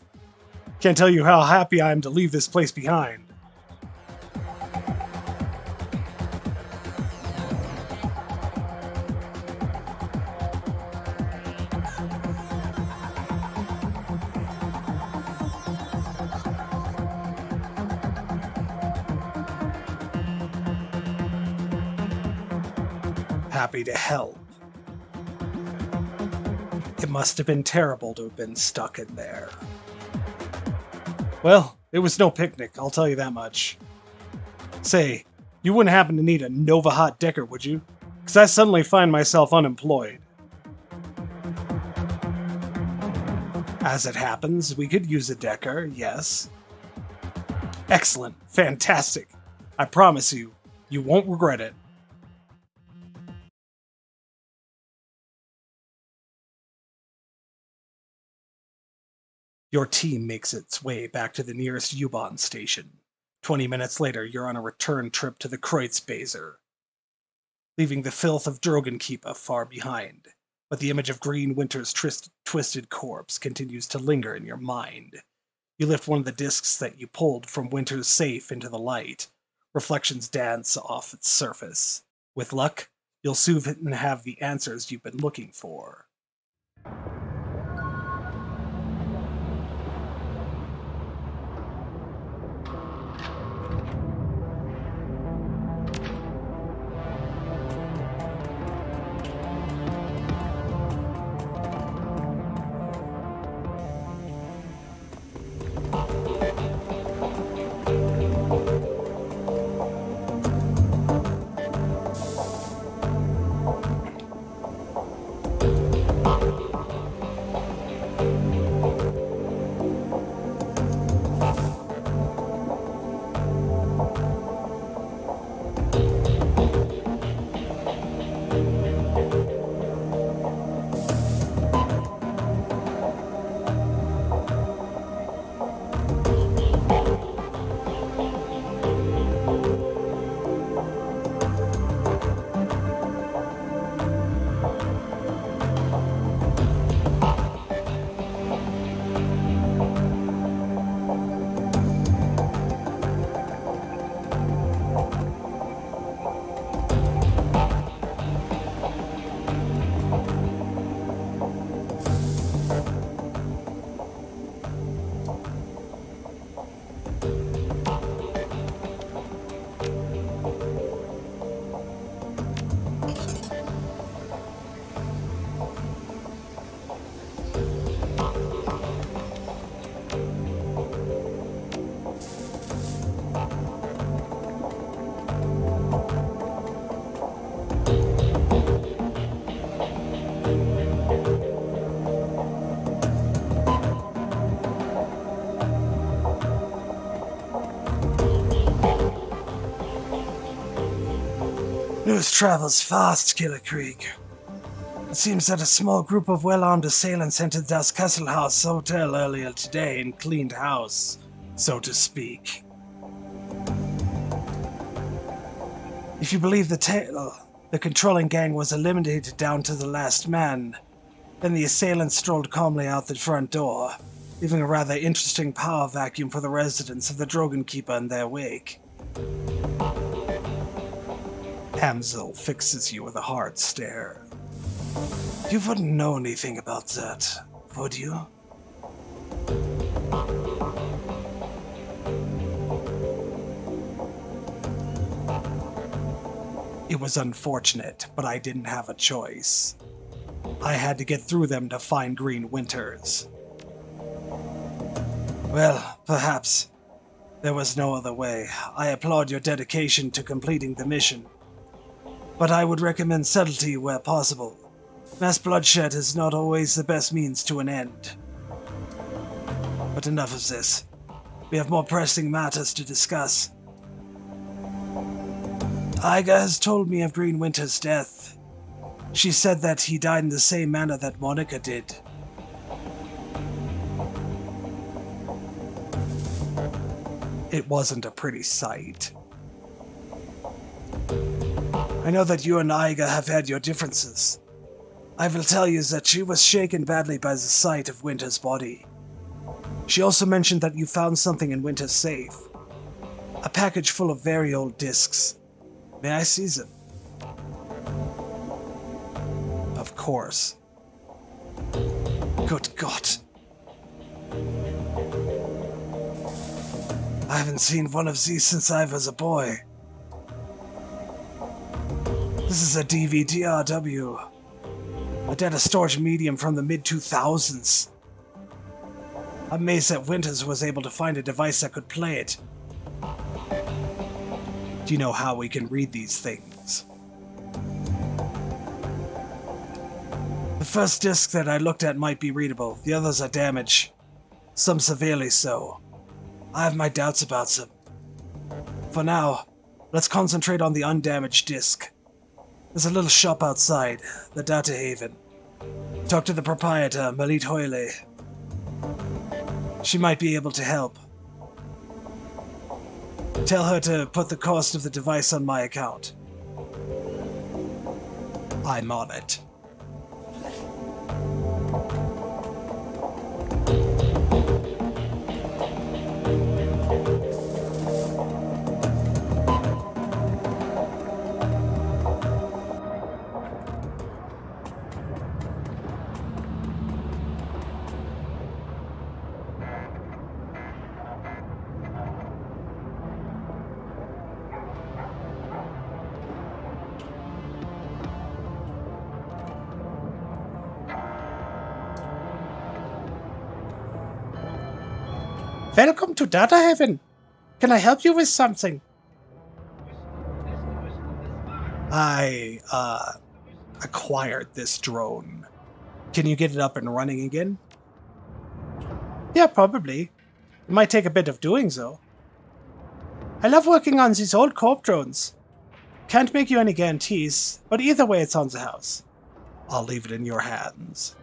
Can't tell you how happy I am to leave this place behind. Happy to help. It must have been terrible to have been stuck in there. Well, it was no picnic, I'll tell you that much. Say, you wouldn't happen to need a Nova Hot Decker, would you? Because I suddenly find myself unemployed. As it happens, we could use a Decker, yes. Excellent. Fantastic. I promise you, you won't regret it. Your team makes its way back to the nearest U-Bahn station. 20 minutes later, you're on a return trip to the Kreuzbaser, leaving the filth of Dragonfall far behind. But the image of Green Winter's twisted corpse continues to linger in your mind. You lift one of the discs that you pulled from Winter's safe into the light. Reflections dance off its surface. With luck, you'll soon have the answers you've been looking for. News travels fast, Killer Creek. It seems that a small group of well-armed assailants entered Das Kesselhaus Hotel earlier today and cleaned house, so to speak. If you believe the tale, the controlling gang was eliminated down to the last man. Then the assailants strolled calmly out the front door, leaving a rather interesting power vacuum for the residents of the Dragonkeeper in their wake. Amzel fixes you with a hard stare. You wouldn't know anything about that, would you? It was unfortunate, but I didn't have a choice. I had to get through them to find Green Winters. Well, perhaps there was no other way. I applaud your dedication to completing the mission. But I would recommend subtlety where possible. Mass bloodshed is not always the best means to an end. But enough of this. We have more pressing matters to discuss. Iga has told me of Green Winter's death. She said that he died in the same manner that Monica did. It wasn't a pretty sight. I know that you and Iga have had your differences, I will tell you that she was shaken badly by the sight of Winter's body. She also mentioned that you found something in Winter's safe. A package full of very old discs. May I see them? Of course. Good God. I haven't seen one of these since I was a boy. This is a DVD-RW. A data storage medium from the mid-2000s. I'm amazed that Winters was able to find a device that could play it. Do you know how we can read these things? The first disc that I looked at might be readable, the others are damaged. Some severely so. I have my doubts about them. For now, let's concentrate on the undamaged disc. There's a little shop outside, the Data Haven. Talk to the proprietor, Malit Hoyle. She might be able to help. Tell her to put the cost of the device on my account. I'm on it. Welcome to Data Heaven. Can I help you with something? I, acquired this drone. Can you get it up and running again? Yeah, probably. It might take a bit of doing, though. I love working on these old corp drones. Can't make you any guarantees, but either way it's on the house. I'll leave it in your hands.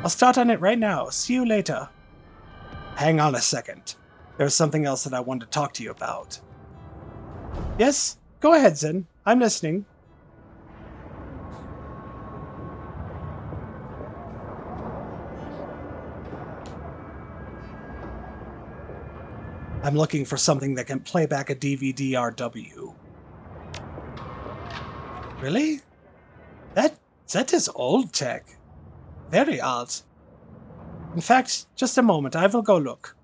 I'll start on it right now. See you later. Hang on a second. There's something else that I wanted to talk to you about. Yes? Go ahead, Zen. I'm listening. I'm looking for something that can play back a DVD-RW. Really? That is old tech. Very odd. In fact, just a moment, I will go look.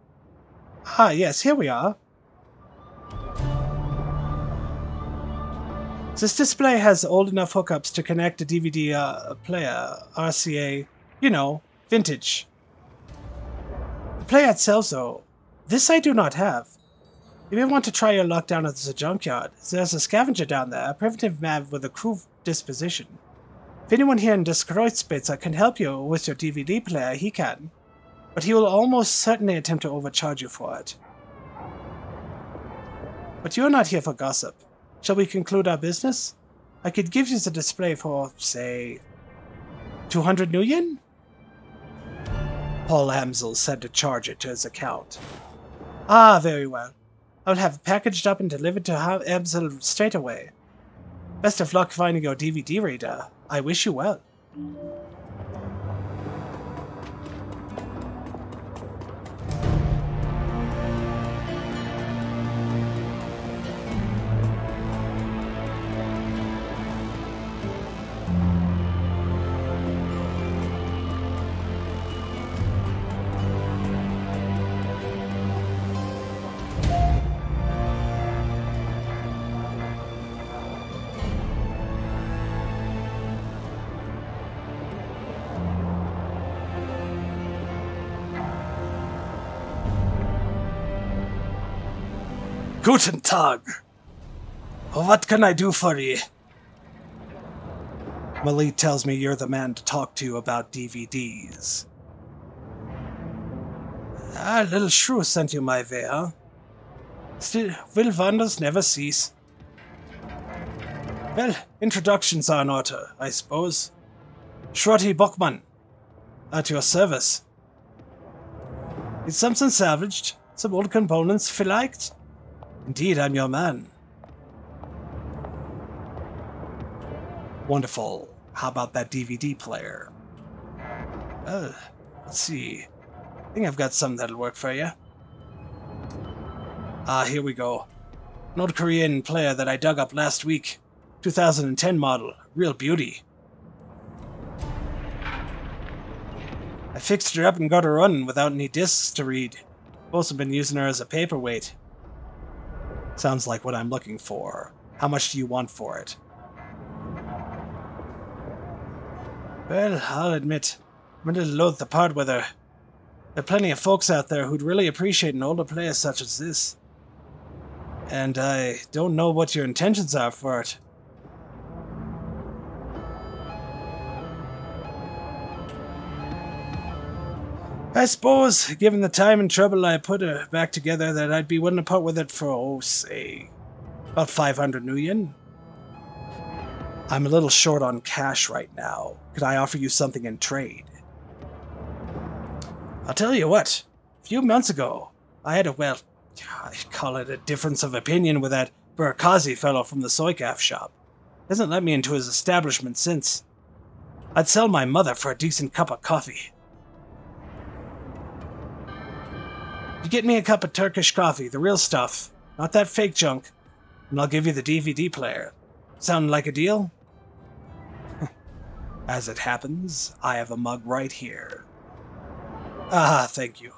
Ah, yes, here we are. This display has old enough hookups to connect a DVD player, RCA, you know, vintage. The player itself, though, this I do not have. You may want to try your luck down at the junkyard. There's a scavenger down there, a primitive map with a crude disposition. If anyone here in Destroyspitzer can help you with your DVD player, he can. But he will almost certainly attempt to overcharge you for it. But you're not here for gossip. Shall we conclude our business? I could give you the display for, say, 200 new yen? Paul Amsel said to charge it to his account. Ah, very well. I'll have it packaged up and delivered to Amsel straight away. Best of luck finding your DVD reader. I wish you well. Guten Tag. What can I do for you? Malit tells me you're the man to talk to about DVDs. A little shrew sent you my way, huh? Still, will wonders never cease. Well, introductions are in order, I suppose. Shorty Bockman, at your service. Is something salvaged? Some old components vielleicht? Indeed, I'm your man. Wonderful. How about that DVD player? Let's see. I think I've got something that'll work for you. Here we go. An old Korean player that I dug up last week. 2010 model. Real beauty. I fixed her up and got her running without any discs to read. I've also been using her as a paperweight. Sounds like what I'm looking for. How much do you want for it? Well, I'll admit, I'm a little loath to part with her. There are plenty of folks out there who'd really appreciate an older player such as this. And I don't know what your intentions are for it. I suppose, given the time and trouble I put her back together, that I'd be willing to part with it for, say, about 500 new yen. I'm a little short on cash right now. Could I offer you something in trade? I'll tell you what. A few months ago, I had I call it a difference of opinion with that Burakazi fellow from the Soikaf shop. Hasn't let me into his establishment since. I'd sell my mother for a decent cup of coffee. You get me a cup of Turkish coffee, the real stuff, not that fake junk, and I'll give you the DVD player. Sound like a deal? As it happens, I have a mug right here. Thank you.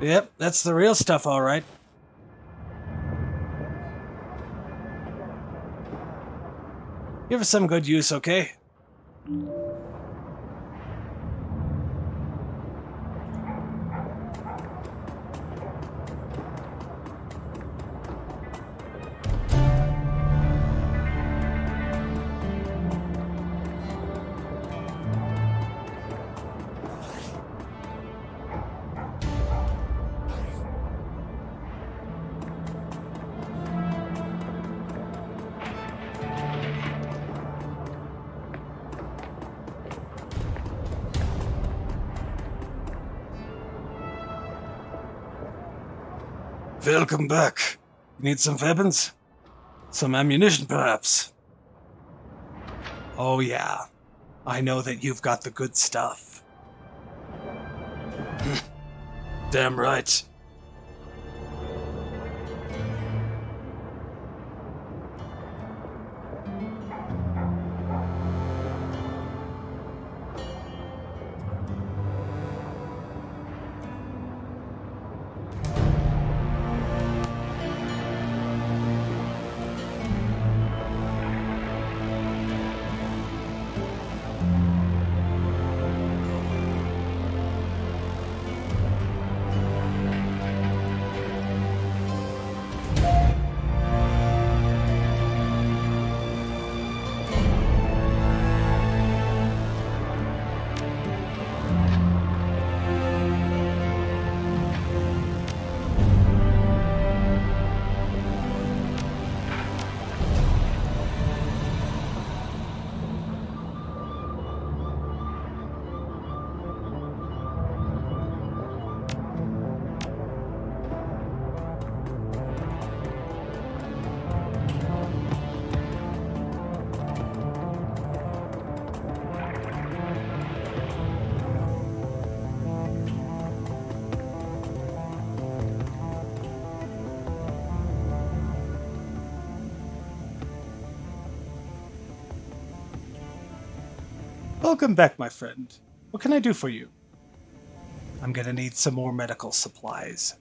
Yep, that's the real stuff, all right. Give us some good use, okay? Welcome back. You need some weapons? Some ammunition, perhaps? Oh yeah, I know that you've got the good stuff. Damn right. Welcome back, my friend. What can I do for you? I'm gonna need some more medical supplies.